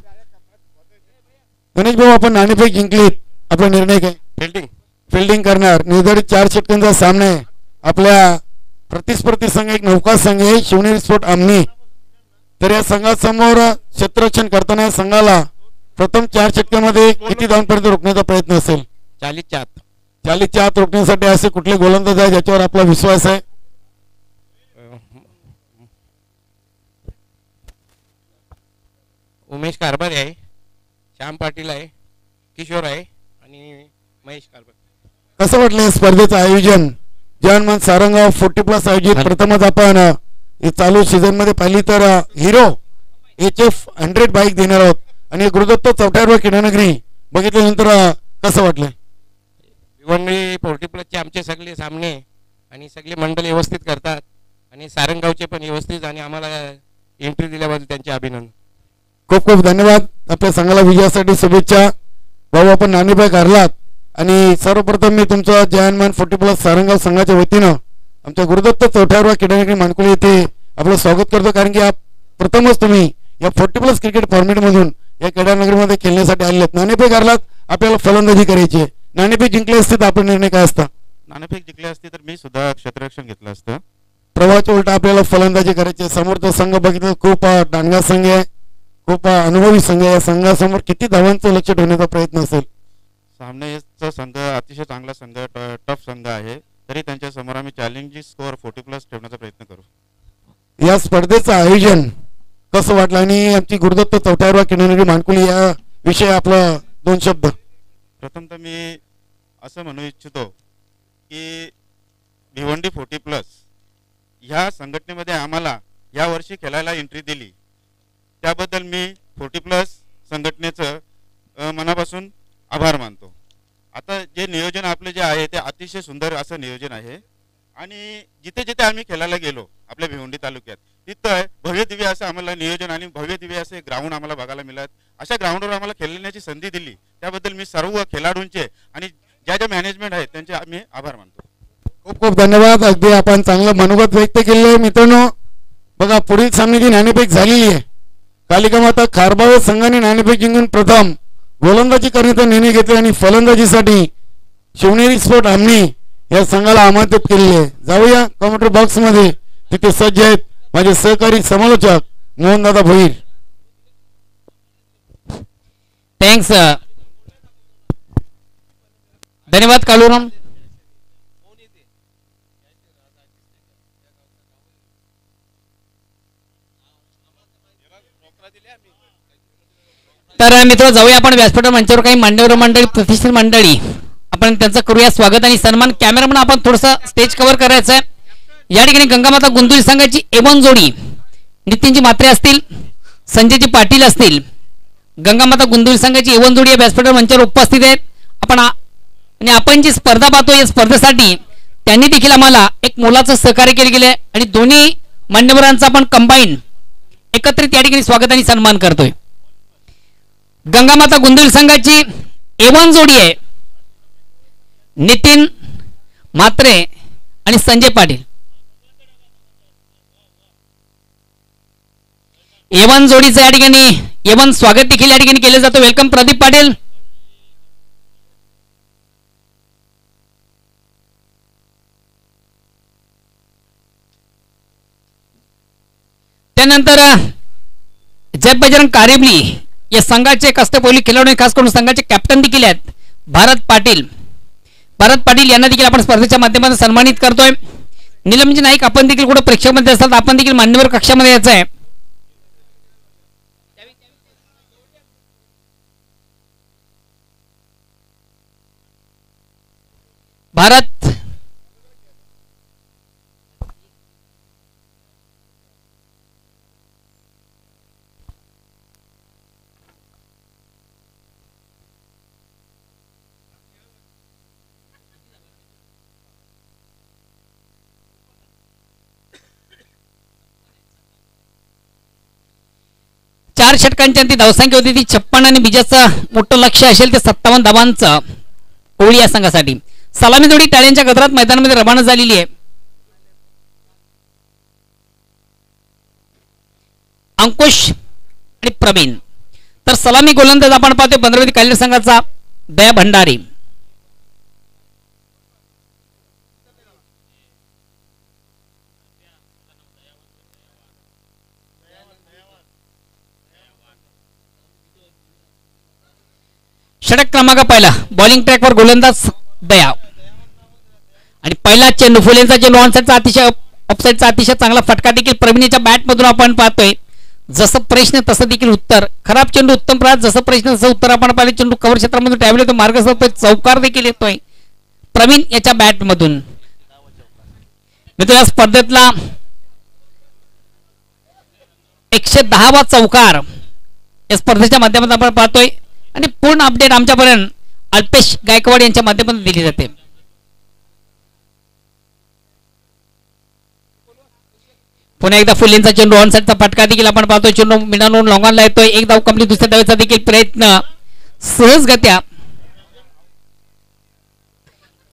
गणेश भाऊ आपण नाणेफेक जिंकलीत. आपला निर्णय काय? फिल्डिंग करणार. निर्धारित 4 षटकांचा सामना आहे. आपल्या प्रतिस्पर्धी संघ एक नौका संघ आहे शिवनेरी स्पोर्ट अमनी. तर या संघासमोर क्षेत्ररक्षण करताना संघाला प्रथम 4 षटकांमध्ये किती धावांपर्यंत रोखण्याचा प्रयत्न असेल? 40च्या आत रोखण्यासाठी असे कुठले गोलंदाज आहे ज्याच्यावर आपला विश्वास आहे? उमेश कारभार आहे, श्याम पाटील आहे, किशोर आहे आणि महेश कारभार. कसं वाटलं या स्पर्धेचं आयोजन? जवानमान सारंगाव 40+ आयोजित प्रथमच आपण चालू सीझन मध्ये पाहिली तर हिरो HF 100 बाईक देणार आहोत आणि गुरुदत्त चौट्यावर किनानगरी बघितल्यानंतर कसं वाटलं? भिवंडी 40+ आमचे सगळे सामने आणि सगळे मंडळ व्यवस्थित करतात आणि सारंगावचे पण व्यवस्थित आणि आम्हाला एंट्री दिल्याबद्दल त्यांचे अभिनंदन. खूप खूप धन्यवाद. आपल्या संघाला विजयासाठी शुभेच्छा. भाऊ आपण नाणेफेक हरलात आणि सर्वप्रथम मी तुमचं जवानमान 40+ सारंगाव संघाच्या वतीनं आमच्या गुरुदत्त चौट्यावर किनानगरी मानकुली येथे आपलं स्वागत करतो. कारण की प्रथमच तुम्ही या 40+ क्रिकेट फॉर्मेट मधून या केदारनगरीमध्ये खेळण्यासाठी आलेले आहेत. नाणेफेक हरलात आपल्याला फलंदाजी करायची आहे. नाणेफेक जिंकले असते तर आपला निर्णय काय असता? नाणेफेक जिंकले असते तर मी सुद्धा क्षेत्ररक्षण घेतलं असतं. प्रवाहाच्या उलटा आपल्याला फलंदाजी करायची. समोरचा संघ बघितलं खूप दांडगा संघ आहे, खूप अनुभवी संघ आहे. या संघासमोर किती धावांचं लक्ष ठेवण्याचा प्रयत्न असेल? सामन्याचा संघ अतिशय चांगला संघ टफ संघ आहे. तरी त्यांच्या समोर आम्ही चॅलेंजिंग स्कोअर 40+ ठेवण्याचा प्रयत्न करू. या स्पर्धेचं आयोजन कसं वाटलं आणि आमची गुरुदत्त चौट्यावर किनानगरी मानकुली या विषयी आपलं 2 शब्द? प्रथमतः मी असं म्हणू इच्छितो की भिवंडी 40+ ह्या संघटनेमध्ये आम्हाला यावर्षी खेळायला एंट्री दिली त्याबद्दल मी 40+ संघटनेचं मनापासून आभार मानतो. आता जे नियोजन आपले जे आहे ते अतिशय सुंदर असं नियोजन आहे आणि जिथे जिथे आम्ही खेळायला गेलो आपल्या भिवंडी तालुक्यात तिथं भव्य दिव्य असं आम्हाला नियोजन आणि भव्य दिव्य असे ग्राउंड आम्हाला बघायला मिळत. अशा ग्राउंडवर आम्हाला खेळण्याची संधी दिली त्याबद्दल मी सर्व खेळाडूंचे आणि ज्या ज्या मॅनेजमेंट आहेत त्यांचे आम्ही आभार मानतो. खूप खूप धन्यवाद. अगदी आपण चांगलं मनोगत व्यक्त केलेलं आहे. मित्रांनो बघा पुढील सामन्याची नाणेफेक झालेली आहे. कालिका माता खारबाव संघाने नाणेफेक जिंकून प्रथम गोलंदाजी करण्याचा निर्णय घेतला आणि फलंदाजीसाठी शिवनेरी स्पोर्ट आमने या संघाला आमंत्रित केलेले आहे. जाऊया कॉमेंट्री बॉक्स मध्ये. तिथे सज्ज आहेत माझे सहकारी समालोचक मोहनदादा भोईर. थँक्स. धन्यवाद कालूराम. तर मित्र जाऊया आपण व्यासपीठ मंचावर काही मान्यवर मंडळी प्रतिष्ठित मंडळी आपण त्यांचं करूया स्वागत आणि सन्मान. कॅमेरामन आपण थोडंसं स्टेज कव्हर करायचं आहे. या ठिकाणी गंगामाता गुंदुली संघाची एवन जोडी नितीनजी म्हात्रे असतील, संजयजी पाटील असतील. गंगामाता गुंदुली संघाची एवन जोडी या व्यासपीठ मंचावर उपस्थित आहेत. आपण जी स्पर्धा पाहतो या स्पर्धेसाठी त्यांनी देखील आम्हाला एक मोलाचं सहकार्य केले गेले आणि दोन्ही मान्यवरांचा आपण कंबाईन एकत्रित या ठिकाणी स्वागत आणि सन्मान करतोय. गंगामाता गुंदुली संघाची एवन जोडी आहे नितीन म्हात्रे आणि संजय पाटील. एवन जोडीचं या ठिकाणी एवन स्वागत देखील या ठिकाणी केलं जातं. वेलकम प्रदीप पाटील. त्यानंतर जय बजरंग कारेबली या संघाचे कष्टपोली खेळाडू खास करून संघाचे कॅप्टन देखील आहेत भारत पाटील. भारत पाटील यांना देखील आपण स्पर्धेच्या माध्यमातून सन्मानित करतोय. निलमजी नाईक आपण देखील कुठे प्रेक्षकामध्ये असाल तर आपण देखील मान्यवर कक्षामध्ये यायचं आहे. भारत 4 षटकांची ती धावसंख्या होती ती 56 आणि विजयाचं मोठं लक्ष असेल ते 57 धावांचं कोहली या संघासाठी. सलामी जोडी टाळ्यांच्या गजरात मैदानामध्ये रवाना झालेली आहे. अंकुश आणि प्रवीण. तर सलामी गोलंदाज आपण पाहतोय पंधरवडी कालिर संघाचा दया भंडारी. षटक क्रमांक पहिला बॉलिंग ट्रॅकवर गोलंदाज दया आणि पहिला चेंडू फुलेंचा चेंडू ऑनसाइडचा अतिशय ऑफसाइडचा अतिशय चांगला फटका देखील प्रवीणच्या बॅट मधून आपण पाहतोय. जसं प्रश्न तसं देखील उत्तर. खराब चेंडू उत्तम प्रहार, जसं प्रश्न तसं उत्तर आपण पाहिले. चेंडू कव्हर क्षेत्रामधून टॅबल होतो, मार्ग साधतोय, चौकार देखील येतोय प्रवीण याच्या बॅट मधून. मित्र या स्पर्धेतला 110वा चौकार या स्पर्धेच्या माध्यमातून आपण पाहतोय आणि पूर्ण अपडेट आमच्यापर्यंत अल्पेश गायकवाड यांच्या माध्यमातून दिली जाते. पुन्हा एकदा फुलेंचा चेंडू ऑन साइडचा फटका देखील आपण पाहतोय. चेंडू मिडानून लॉंगॉनला येतोय. एक धाव कंप्लीट. दुसऱ्या धावेचा देखील प्रयत्न सहजगत्या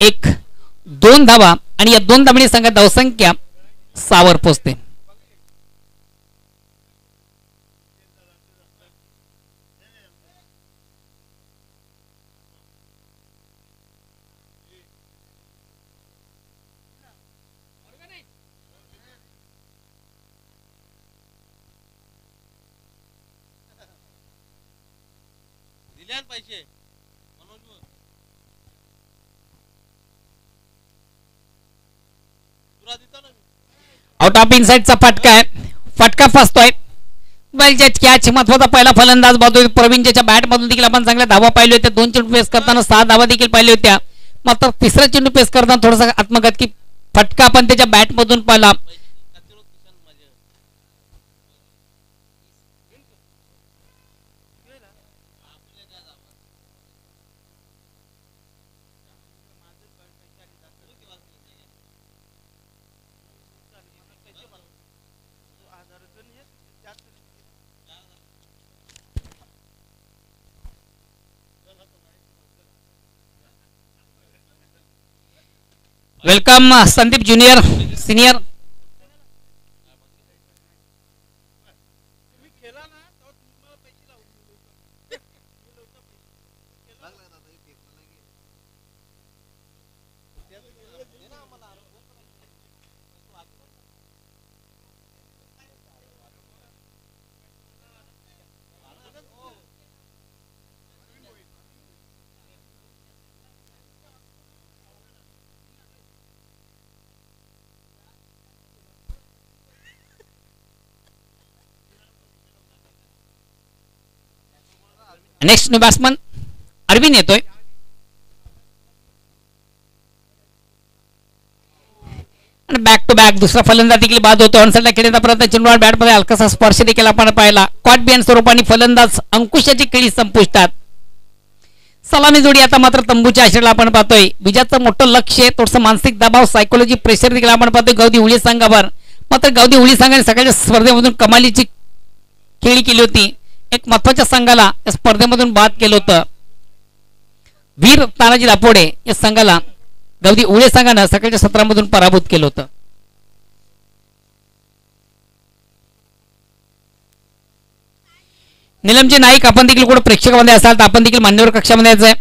1-2 धावा आणि या 2 धावांनी संघात धावसंख्या 6 वर पोहोचते. आउट ऑफ इनसाइडचा फटका आहे. फटका फसतोय. कॅच महत्वाचा पहिला फलंदाज बाजू प्रवीणच्या बॅट मधून देखील आपण चांगल्या धावा पाहिल्या होत्या. 2 चेंडू पेस करताना 6 धावा देखील पाहिल्या होत्या. मात्र तिसरा चेंडू पेस करताना थोडासा आत्मघातकी फटका आपण त्याच्या बॅट मधून पाहिला. Welcome Sandeep junior senior. Next new batsman Arvind येतोय. बॅक टू बॅक दुसरा फलंदाज देखील बाद होतो. ऑनसाइडला खेळण्याचा प्रयत्न चेंडूवर बॅटमध्ये हलकासा स्पर्श देखील आपण पाहिला. कॉट बिहाइंड स्वरूपाने फलंदाज अंकुशाची खेळी संपुष्टात. सलामी जोडी आता मात्र तंबूच्या आश्रयाला आपण पाहतोय. विजयाचं मोठं लक्ष आहे. थोडंसं मानसिक दबाव सायकोलॉजी प्रेशर देखील आपण पाहतोय गावदी उळी संघावर. मात्र गावदी उळी संघाने सकाळच्या स्पर्धेमधून कमालीची खेळी केली होती. एक महत्वाच्या संघाला या स्पर्धेमधून बाद केलं होतं. वीर तानाजी दापोडे या संघाला गावदी उळे संघानं सकाळच्या सत्रामधून पराभूत केलं होतं. निलमचे नाईक आपण देखील कुठे प्रेक्षकामध्ये असाल तर आपण देखील मान्यवर कक्षामध्ये यायचंय.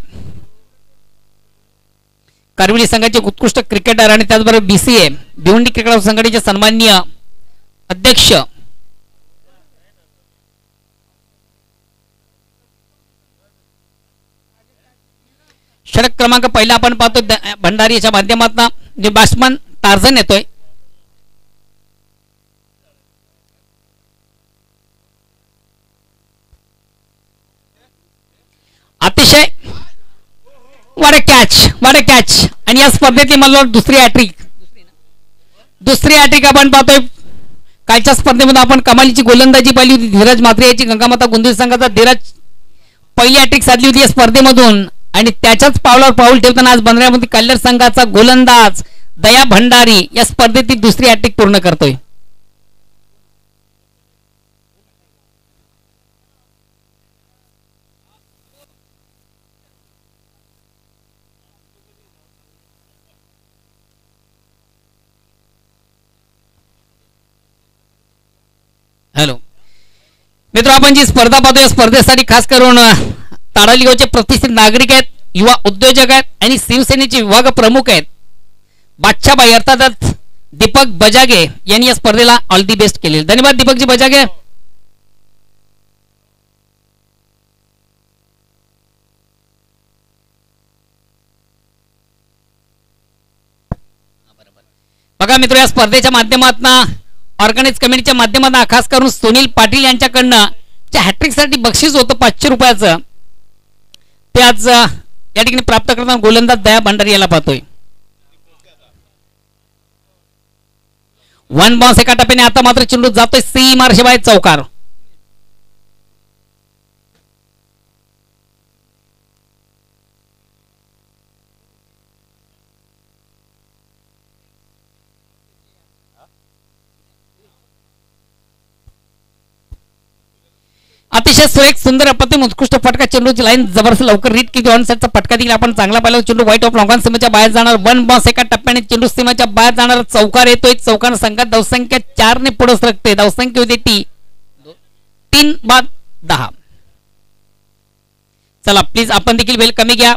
कारविली संघाचे उत्कृष्ट क्रिकेटर आणि त्याचबरोबर BCA भिवंडी क्रिकेट संघटनेचे सन्माननीय अध्यक्ष षटक क्रमांक पहिला आपण पाहतो भंडारी याच्या माध्यमातून जे बॅट्समन टार्झन येतोय. अतिशय वाट कॅच आणि या स्पर्धेतली मला दुसरी हॅट्रिक आपण पाहतोय. कालच्या स्पर्धेमध्ये आपण कमालीची गोलंदाजी पाहिली होती. धीरज म्हात्रे याची गंगामाता गोंदिवली संघाचा धीरज पहिली हॅट्रिक साधली होती या स्पर्धेमधून आणि त्याच्याच पावलावर पाऊल ठेवताना आज बंदरामध्ये कल्याण संघाचा गोलंदाज दया भंडारी या स्पर्धेतील दुसरी हॅट्रिक पूर्ण करतोय. हॅलो मित्र, आपण जी स्पर्धा पाहतो या स्पर्धेसाठी खास करून ताडाली गावचे प्रतिष्ठित नागरिक आहेत, युवा उद्योजक आहेत आणि शिवसेनेचे विभाग प्रमुख आहेत. बादशाहबाई अर्थातच दीपक बजागे यांनी या स्पर्धेला ऑल दी बेस्ट केले. धन्यवाद दीपकजी बजागे. बघा मित्र, या स्पर्धेच्या माध्यमातून ऑर्गनाइज कमिटीच्या माध्यमातून खास करून सुनील पाटील यांच्याकडनं हॅट्रिक साठी बक्षीस होतं 500 रुपयाचं. ते आज या ठिकाणी प्राप्त करताना गोलंदाज दया भंडारी याला पाहतोय. वन बॉन्स एका टप्प्याने आता मात्र चेंडू जातोय सीमारेषेबाहेर चौकार. अतिशय सुरेख सुंदर अप्रतिम उत्कृष्ट फटका. चेंडूची लाईन जबरदस्त लवकर रीड केली. ऑन साइडचा फटका देखील आपण चांगला पाहिला. चेंडू व्हाईट ऑफ लॉंगॉन सीमेच्या बाहेर जाणार. वन बॉन्स एका टप्प्याने चेंडू सीमेच्या बाहेर जाणार. चौकार येतोय. चौकार संघात धावसंख्या 4 ने पुढे सरकते. धावसंख्या होती ती 3/10. चला प्लीज आपण देखील वेळ कमी घ्या.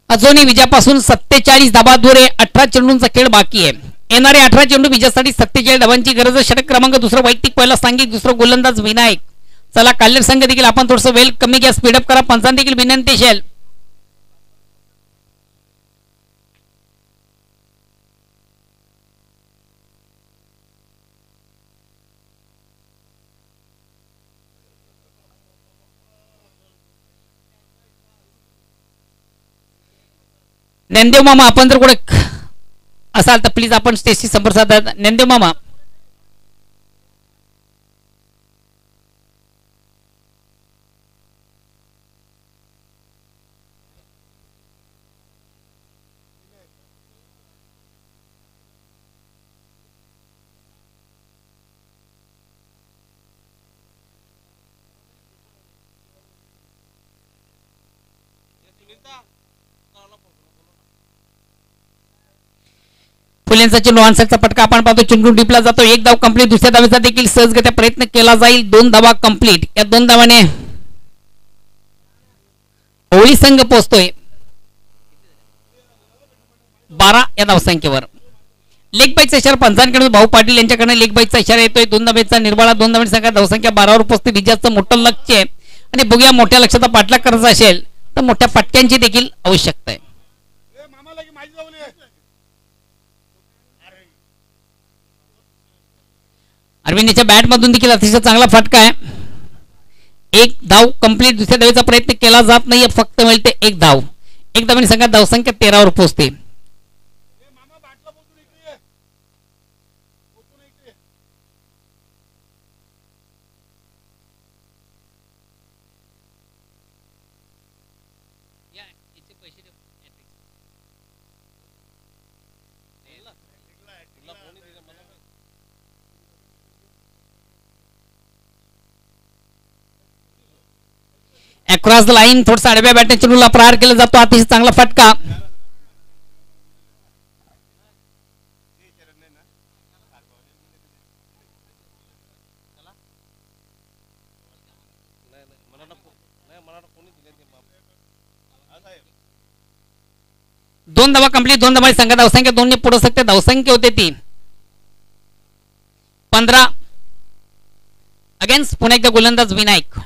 अजूनही विजयापासून 47 धाबांवर 18 चेंडूंचा खेळ बाकी आहे. येणारे 18 चेंडू विजयासाठी 47 धाबांची गरज आहे. षटक क्रमांक दुसरा वैयक्तिक पहिला सांघिक दुसरं गोलंदाज विनायक. चला काल्यर संघ देखील आपण थोडंसं वेळ कमी घ्या, स्पीडअप करा. पंचांत देखील विनंती असेल. नंदेव मामा आपण जर कुठे असाल तर प्लीज आपण स्टेजशी संपर्क साधा. नंदेव मामा फुलेंचा चेंडू ऑनसाइडचा फटका आपण पाहतो, चेंडू डिपला जातो, एक धाव कंप्लीट. दुसऱ्या धावेचा देखील सहजगत्या प्रयत्न केला जाईल, 2 धावा कंप्लीट. या 2 धावाने ओळी संघ पोहोचतोय 12 या धावसंख्येवर. लेग बाईचा इशारा पंचांकडून भाऊ पाटील यांच्याकडे लेग बाईचा इशारा येतोय. 2 धावेचा निर्वाळा, 2 धावांची संख्या, धावसंख्या 12 वर पोहोचते. विजयाचं मोठं लक्ष्य आहे आणि बघूया मोठ्या लक्ष्याचा पाठलाग करायचा असेल तर मोठ्या पट्ट्यांची देखील आवश्यकता आहे. अरविंदच्या बॅट मधून देखील अतिशय चांगला फटका आहे. 1 धाव कंप्लीट. दुसऱ्या धावेचा प्रयत्न केला जात नाहीये, फक्त मिळते 1 धाव. 1 धावांनी संख्या, धावसंख्या 13 वर पोहोचते. अक्रॉस द लाईन थोडासा आडव्या बॅटने चेंडूला प्रहार केला जातो, अतिशय चांगला फटका. दोन धावा कंप्लीट. 2 धावा संघ, धावसंख्या 2 ने पुढे सकते. धावसंख्या होते 3. 15 अगेन्स्ट पुन्हा एकदा गोलंदाज विनायक.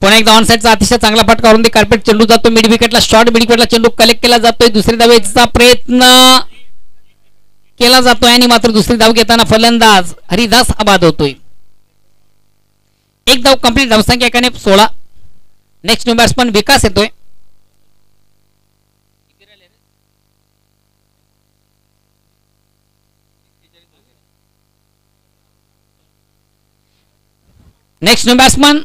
पुन्हा एकदा ऑन साइडचा अतिशय चांगला फटका वरून कार्पेट चेंडू जातो मिड विकेटला. शॉर्ट मिड विकेटला चेंडू कलेक्ट केला जातोय. दुसरी धावेचा प्रयत्न केला जातोय आणि मात्र दुसरी धाव घेताना फलंदाज हरिदास आबाद होतोय. 1 धाव कंप्लीट. धावसंख्या एकाने 16. नेक्स्ट न्यू बॅट्समन विकास येतोय. नेक्स्ट न्यू बॅट्समन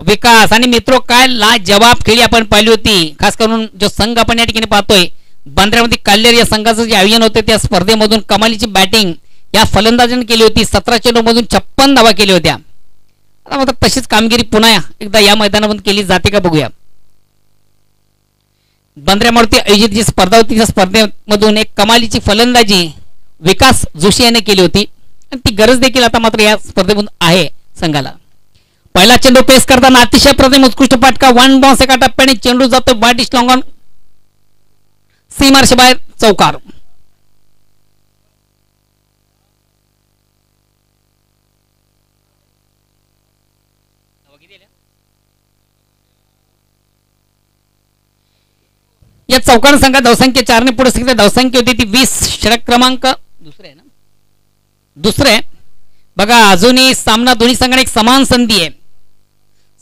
विकास. आणि मित्रो काय लाजवाब खेळी आपण पाहिली होती. खास करून जो संघ आपण या ठिकाणी पाहतोय बांद्र्यामध्ये काल्लेर या संघाचं जे आयोजन होते त्या स्पर्धेमधून कमालीची बॅटिंग या फलंदाजांनी केली होती. 17 चेंडूमधून 56 धावा केल्या होत्या. आता मात्र तशीच कामगिरी पुन्हा एकदा या मैदानामधून केली जाते का बघूया. बांद्र्यामध्ये आयोजित जी स्पर्धा होती त्या स्पर्धेमधून एक कमालीची फलंदाजी विकास जोशी याने केली होती आणि ती गरज देखील आता मात्र या स्पर्धेमधून आहे संघाला. पहिला चेंडू पेस करताना अतिशय प्रथम उत्कृष्ट फटका. 1 बाउन्स एका टप्प्याने चेंडू जातो बॅट इज लॉंग ऑन सीमारशे बाहेर चौकार. या चौकार संघात धावसंख्या 4 ने पुढे सकते. धावसंख्या होती ती 20. षटक क्रमांक दुसरे बघा. अजूनही सामना दोन्ही संघांना एक समान संधी आहे.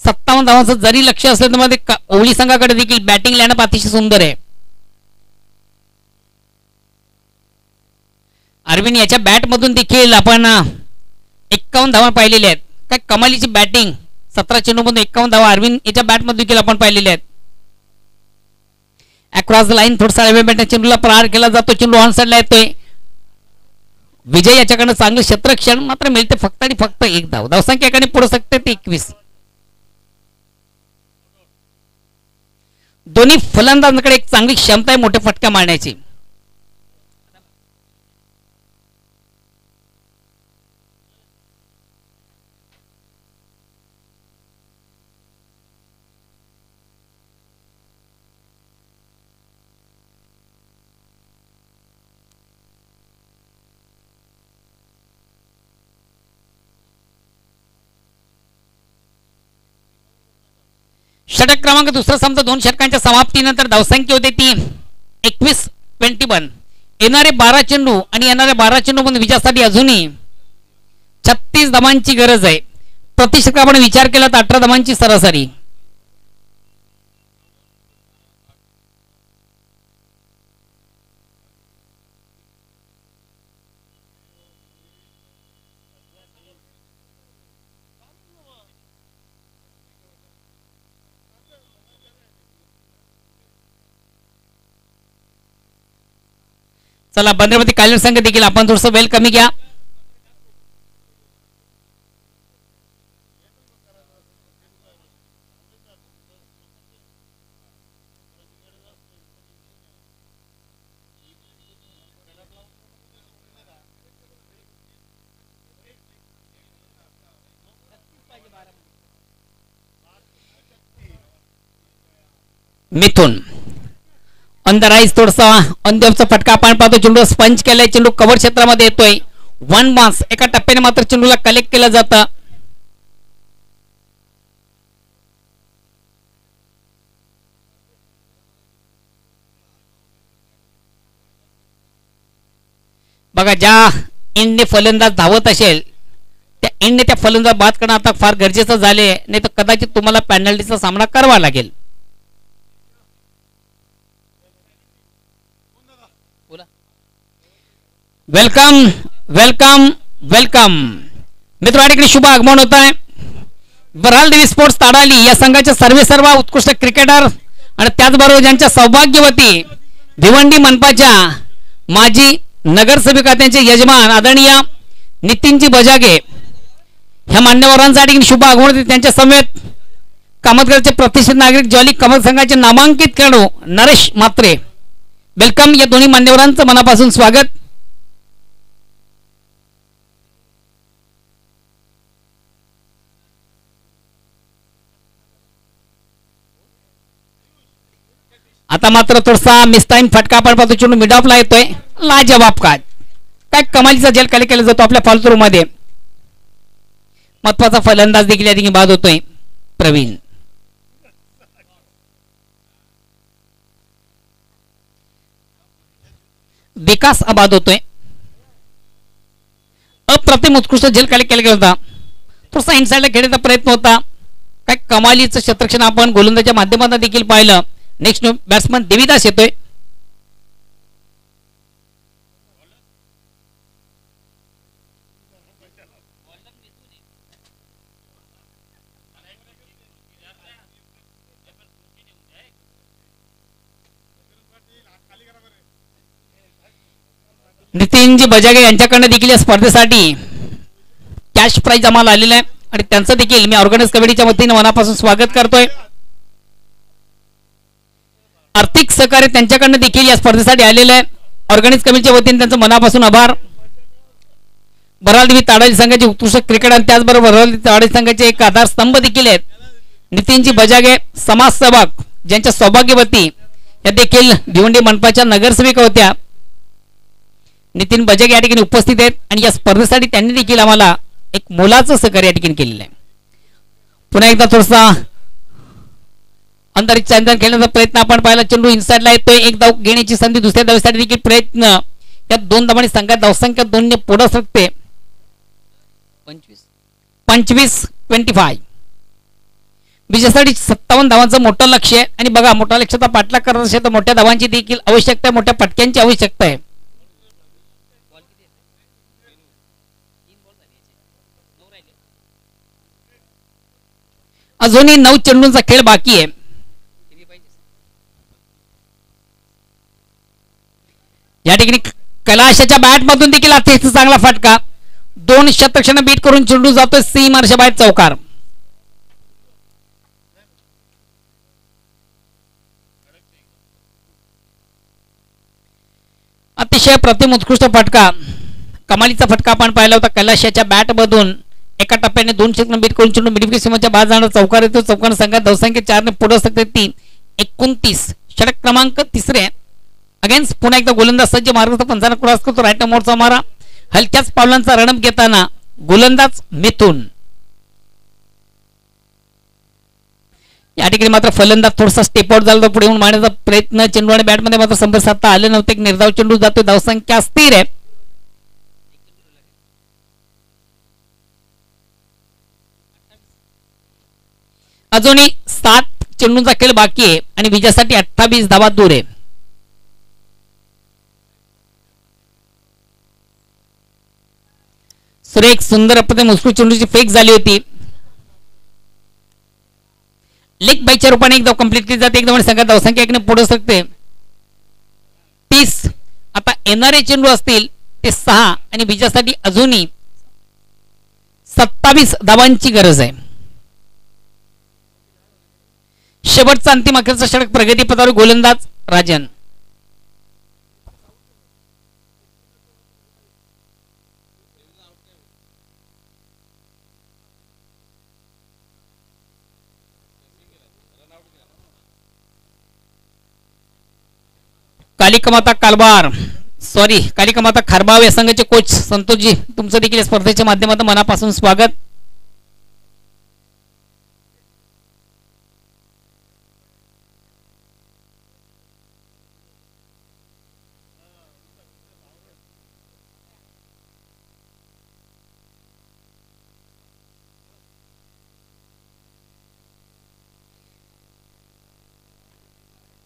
57 धावांचं जरी लक्ष असलं तर मध्ये ओळी संघाकडे देखील बॅटिंग लाईनअप अतिशय सुंदर आहे. अरविंद याच्या बॅट मधून देखील आपण 51 धावा पाहिलेल्या आहेत. काय कमालीची बॅटिंग. 17 चेंडू मधून 51 धावा अरविंद याच्या बॅट मधून देखील आपण पाहिलेल्या आहेत. अक्रॉस द लाईन थोडासा हलव्या बॅटने चेंडूला प्रहार केला जातो. चेंडू ऑन साइडला येतोय. विजय याच्याकडे चांगले क्षेत्रक्षण मात्र मिळते फक्त आणि फक्त 1 धाव. धावसंख्या एकाने पुढे सकते ते 21. दोन्ही फलंदाजांकडे एक चांगली क्षमता आहे मोठे फटका मारण्याची. षटक क्रमांक दुसरा समजा 2 षटकांच्या समाप्तीनंतर धावसंख्या होते ती 21-21. येणारे 12 चेंडू आणि येणाऱ्या 12 चेंडू मध्ये विजयासाठी अजूनही 36 धावांची गरज आहे. प्रति षटक आपण विचार केला तर 18 धावांची सरासरी. चला बंदरमध्ये कालेर संघ देखील आपण थोडस वेल कमी घ्या. मिथून ऑन द राईज थोडसा ऑन द ऑफचा फटका आपण पाहतो. चेंडू स्पंच केलाय, चेंडू कव्हर क्षेत्रामध्ये येतोय. वन बाउन्स एका टप्प्याने मात्र चेंडूला कलेक्ट केलं जातं. बघा ज्या इंडने फलंदाज धावत असेल त्या इंडने त्या फलंदाज बाद करणं आता फार गरजेचं झाले, नाही तर कदाचित तुम्हाला पेनल्टीचा सामना करावा लागेल. वेलकम वेलकम वेलकम मित्र, या ठिकाणी शुभ आगमन होत आहे. बराल देवी स्पोर्ट्स ताडाली या संघाचे सर्व उत्कृष्ट क्रिकेटर आणि त्याचबरोबर ज्यांच्या सौभाग्यवती भिवंडी मनपाच्या माजी नगरसेविका त्यांचे यजमान आदरणीय नितीनजी बजागे ह्या मान्यवरांसाठी शुभ आगमन होते. त्यांच्या समेत कामतगडचे प्रतिष्ठित नागरिक जॉली कमल संघाचे नामांकित खेळाडू नरेश म्हात्रे. वेलकम, या दोन्ही मान्यवरांचं मनापासून स्वागत. आता मात्र थोडासा मिसटाईम फटका आपण पाहतो. चेंडू मिड ऑफला येतोय. लाजवाब काय कमालीचा जेल खाली केला जातो आपल्या फालतूर मध्ये. महत्वाचा फलंदाज देखील या ठिकाणी बाद होतोय प्रवीण. विकास बाद होतोय. अप्रतिम उत्कृष्ट झेल खाली केला गेला होता. थोडासा इनसाइडला खेळण्याचा प्रयत्न होता. काय कमालीचं क्षेत्ररक्षण आपण गोलंदाजच्या माध्यमातून देखील पाहिलं. नेक्स्ट बॅट्समन देवीदास येतोय. नितीनजी बजागे यांच्याकडनं देखील या स्पर्धेसाठी कॅश प्राइज आम्हाला आलेलं आहे आणि त्यांचं देखील मी ऑर्गनाइज कमिटीच्या वतीने मनापासून स्वागत करतोय. आर्थिक सहकार्य त्यांच्याकडनं देखील या स्पर्धेसाठी आलेलं आहे. ऑर्गनाइज कमिटीच्या वतीने त्यांचं मनापासून आभार. बरालदेवी ताडाली संघाचे उत्कृष्ट क्रिकेट आणि त्याचबरोबर बरालदेवी ताडाली संघाचे एक आधारस्तंभ देखील आहेत. नितीनजी बजागे समाजसेवक ज्यांच्या सौभाग्यवती या देखील भिवंडी मनपाच्या नगरसेविका होत्या. नितीन बजागे या ठिकाणी उपस्थित आहेत आणि या स्पर्धेसाठी त्यांनी देखील आम्हाला एक मोलाचं सहकार्य या ठिकाणी केलेलं आहे. पुन्हा एकदा थोडासा अंतरिक्ष चांदण खेळण्याचा प्रयत्न आपण पाहिला. चेंडू इनसाइडला येतोय. एक धाव घेण्याची संधी दुसऱ्या धावेसाठी देखील प्रयत्न. या दोन धावांनी संघात धावसंख्या 2 ने पुढे सरकते. 25-25 विजयासाठी 57 धावांचं मोठं लक्ष आहे आणि बघा मोठ्या लक्ष्याचा पाठलाग करत असेल तर मोठ्या धावांची देखील आवश्यकता आहे, मोठ्या पटक्यांची आवश्यकता आहे. अजूनही 9 चेंडूंचा खेळ बाकी आहे. या ठिकाणी कैलाशाच्या बॅट मधून देखील अतिशय चांगला फटका. 2 शतक्षण बीट करून चेंडू जातोय सीमार्शा बाहेर चौकार. अतिशय प्रतिम उत्कृष्ट फटका, कमालीचा फटका आपण पाहिला होता. कैलाशाच्या बॅट मधून एका टप्प्याने 2 शतक बीट करून चेंडू मिडविकेट सीमाच्या बाहेर जाणार चौकार येतो. चौकार संघात धावसंख्या 4 ने पुढे सरकते. 3-29 षटक क्रमांक 3 अगेन्स्ट. पुन्हा एकदा गोलंदाज सज्ज मार्गाचा पंचांना क्रॉस करतो. राईट मोडचा मारा. हलक्याच पावलांचा रणप घेताना गोलंदाज मिथून. या ठिकाणी मात्र फलंदाज थोडासा स्टेप आउट झाला, पुढे येऊन मारण्याचा प्रयत्न. चेंडू आणि बॅटमध्ये मात्र संपर्क साधता आले नव्हते. एक निर्धाव चेंडू जातोय. धावसंख्या स्थिर आहे. अजूनही 7 चेंडूंचा खेळ बाकी आहे आणि विजयासाठी 28 धावा दूर आहे. सुरेख सुंदर पद्धतीने मुस्कुळ चेंडूची फेक झाली होती. लेग बाईच्या रूपाने एक धाव कंप्लीट केली जाते. एकदम संघात धावसंख्या 1 ने पुढे सरकते. 30 आता येणारे चेंडू असतील ते 6 आणि विजयासाठी अजूनही 27 धावांची गरज आहे. शेवटचा अंतिम अखेरचा षटक प्रगतीपथावर गोलंदाज राजन. कालिकामाता कालबार कालिकामाता खारबाव या संघाचे कोच संतोषजी तुमचं देखील या स्पर्धेच्या माध्यमातून मनापासून स्वागत.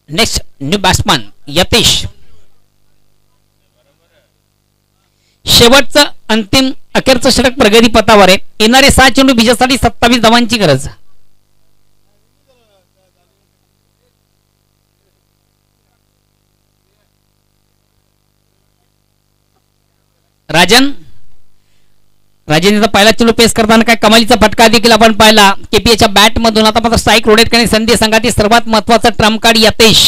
Next new batsman Yatish. शेवटचं अंतिम अखेरचं षटक प्रगतीपथावर आहे. येणारे 6 चेंडू विजयासाठी 27 धावांची गरज. राजन पहिला चेंडू पेस करताना काय कमालीचा फटका देखील आपण पाहिला केपीएच्या बॅट मधून. आता मात्र स्ट्राईक रोडेट करणे संधी संघातील सर्वात महत्वाचा ट्रम्प कार्ड यतीश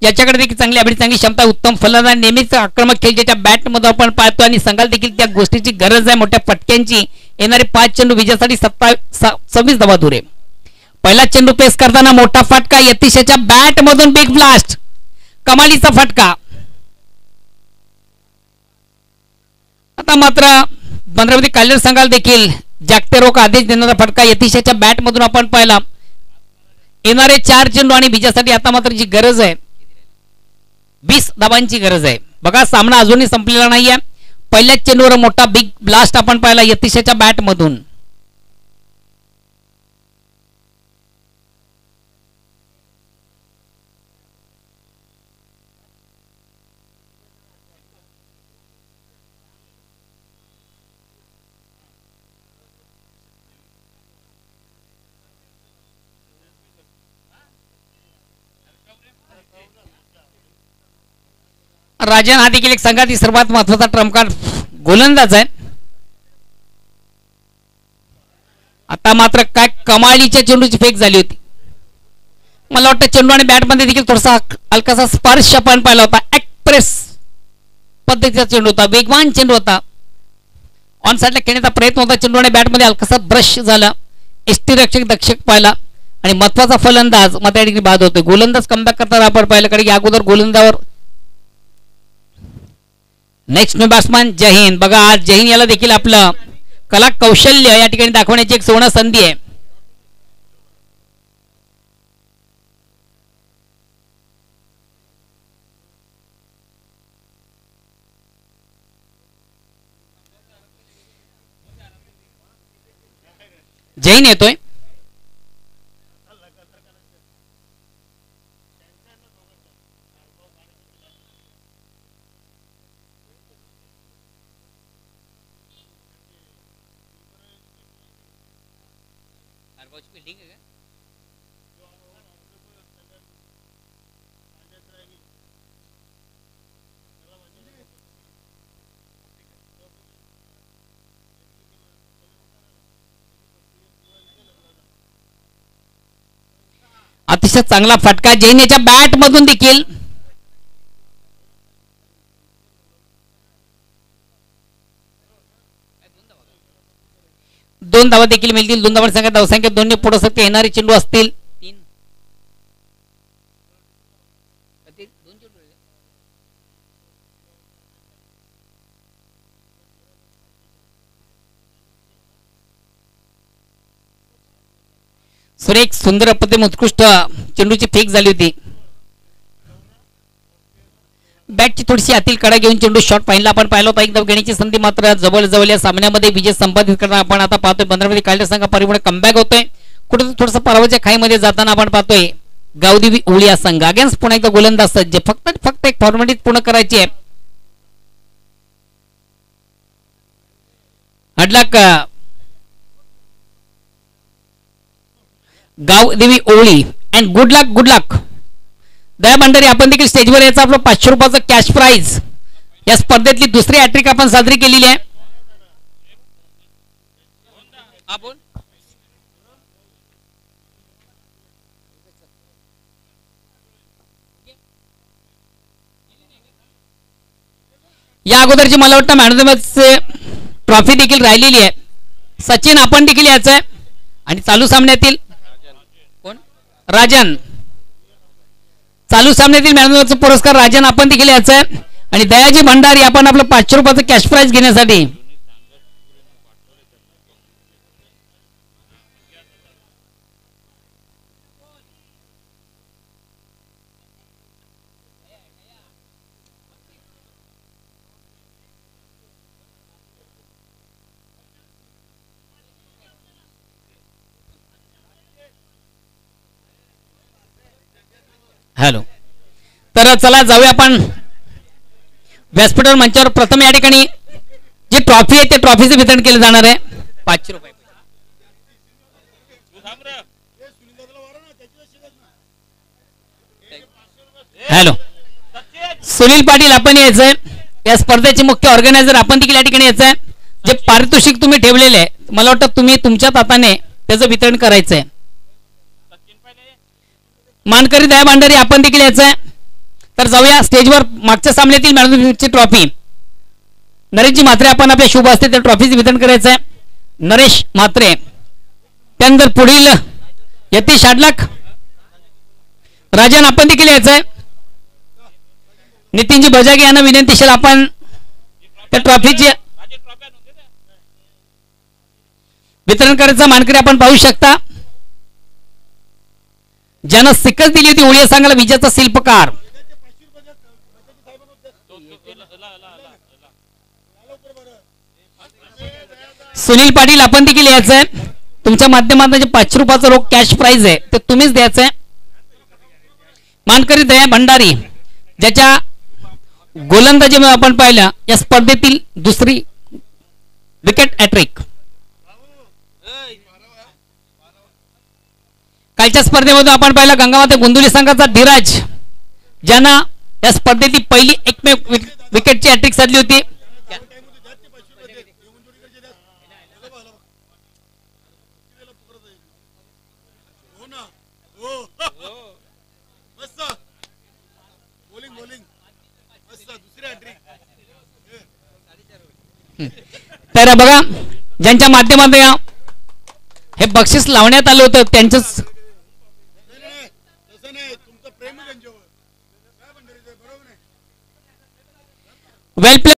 याच्याकडे देखील चांगली अभिनय चांगली क्षमता उत्तम फलंदाज नेहमीच आक्रमक खेळ ज्याच्या बॅट मध्ये आपण पाहतो आणि संघाला देखील त्या गोष्टीची गरज आहे मोठ्या फटक्यांची. येणारे 5 चेंडू विजयासाठी 26 धावा दूर आहे. पहिला चेंडू पेस करताना मोठा फटका यतीशच्या बॅट मधून बिग ब्लास्ट कमालीचा फटका. आता मात्र बंदरामध्ये काल्यर संघाला देखील जागते रोख आदेश देणारा फटका यतीशच्या बॅट मधून आपण पाहिला. येणारे 4 चेंडू आणि विजयासाठी आता मात्र जी गरज आहे 20 धावांची गरज आहे. बघा सामना अजूनही संपलेला नाहीये. पहिल्याच चेंडूवर मोठा बिग ब्लास्ट आपण पाहिला यतीशच्या बॅट मधून. राजन हा देखील एक संघातील सर्वात महत्वाचा ट्रम्प कार्ड गोलंदाज आहे. आता मात्र काय कमालीच्या चेंडूची फेक झाली होती. मला वाटतं चेंडू आणि बॅट मध्ये देखील थोडासा हलकासा स्पर्श आपण पाहिला होता. एक्सप्रेस पद्धतीचा चेंडू होता वेगवान चेंडू होता. ऑन साइडला खेळण्याचा प्रयत्न होता. चेंडू आणि बॅट मध्ये हलकासा ब्रश झाला. एसटी रक्षक दक्षक पाहिला आणि महत्वाचा फलंदाज मग त्या ठिकाणी बाद होतोय. गोलंदाज कमबॅक करताना आपण पाहिलं कारण या अगोदर गोलंदावर नेक्स्ट न्यू बॅट्समन जहीन. बघा आज जहीन याला देखील आपलं कला कौशल्य या ठिकाणी दाखवण्याची एक सुवर्ण संधी आहे. जैन येतोय. अतिशय चांगला फटका जैन याच्या बॅट मधून देखील. दोन धावा देखील मिळतील. 2 धावांची संख्या धावसंख्या दोन्ही पुढे सकते येणारे चेंडू असतील. सुरेख सुंदर पद्धतीने उत्कृष्ट चेंडूची फेक झाली होती. बॅटची थोडीशी आतील कडा घेऊन चेंडू शॉट फाईनला आपण पाहिला होता. एक धाव घेण्याची संधी मात्र जवळ या सामन्यामध्ये विजय संपादित करताना आपण आता पाहतोय. बंदरामध्ये काढल्या संघ परिपूर्ण कमबॅक होतोय. कुठे थोडंसं पराभवाच्या खाईमध्ये जाताना आपण पाहतोय गावदेवी उळिया संघ अगेन्स्ट पुन्हा एकदा गोलंदाज सज्ज. फक्त एक फॉर्मॅलिटी पूर्ण करायची आहे. हडलक गावदेवी ओळी अँड गुड लक दया भंडारी. आपण देखील स्टेजवर यायचं आपलं 500 रुपयाचं कॅश प्राइज या स्पर्धेतली दुसरी हॅट्रिक आपण साजरी केलेली आहे. या अगोदरची मला वाटतं man of the match trophy देखील राहिलेली आहे. सचिन आपण देखील यायचं आहे आणि चालू सामन्यातील राजन. चालू सामन्यातील मॅन ऑफ द मॅचचा पुरस्कार राजन आपण देखील याचा आहे. आणि दयाजी भंडारी आपण आपलं 500 रुपयाचं कॅश प्राइज घेण्यासाठी हॅलो. तर चला जाऊया आपण व्यासपीठावर मंचावर. प्रथम या ठिकाणी जी ट्रॉफी आहे ते ट्रॉफीचं वितरण केलं जाणार आहे 500 रुपये. हॅलो. सुनील पाटील आपण यायचंय. या स्पर्धेचे मुख्य ऑर्गनायझर आपण देखील या ठिकाणी यायचंय. जे पारितोषिक तुम्ही ठेवलेले आहे मला वाटतं तुम्ही तुमच्या हाताने त्याचं वितरण करायचंय. मानकरी दया भांडारी आपण देखील यायचंय. तर जाऊया स्टेजवर. मागच्या सामन्यातील मॅन ऑफ द मॅचची ट्रॉफी नरेशजी म्हात्रे आपण आपल्या शुभ हस्ते त्या ट्रॉफीचे वितरण करायचं आहे. नरेश म्हात्रे. त्यानंतर पुढील यतीश शाडलक. राजन आपण देखील यायचंय. नितीनजी बजागे यांना विनंतीशील आपण त्या ट्रॉफीचे वितरण करायचं. मानकरी आपण पाहू शकता. ज्यानं सिकस दिली होती ओळी सांगायला विजेचा शिल्पकार सुनील पाटील आपण देखील यायचंय. तुमच्या माध्यमातून जे 500 रुपयाचं रोख कॅश प्राइज आहे ते तुम्हीच द्यायचंय. मानकरी दया भंडारी ज्याच्या गोलंदाजीमध्ये आपण पाहिलं या स्पर्धेतील दुसरी विकेट हॅट्रिक. कालच्या स्पर्धेमध्ये आपण पाहिलं गंगामाता गोंदवली संघाचा धीरज ज्यांना या स्पर्धेतील पहिली एकमेव विकेटची हॅट्रिक साधली होती. तर बघा ज्यांच्या माध्यमातून हे बक्षीस लावण्यात आलं होतं त्यांचंच वेल प्ले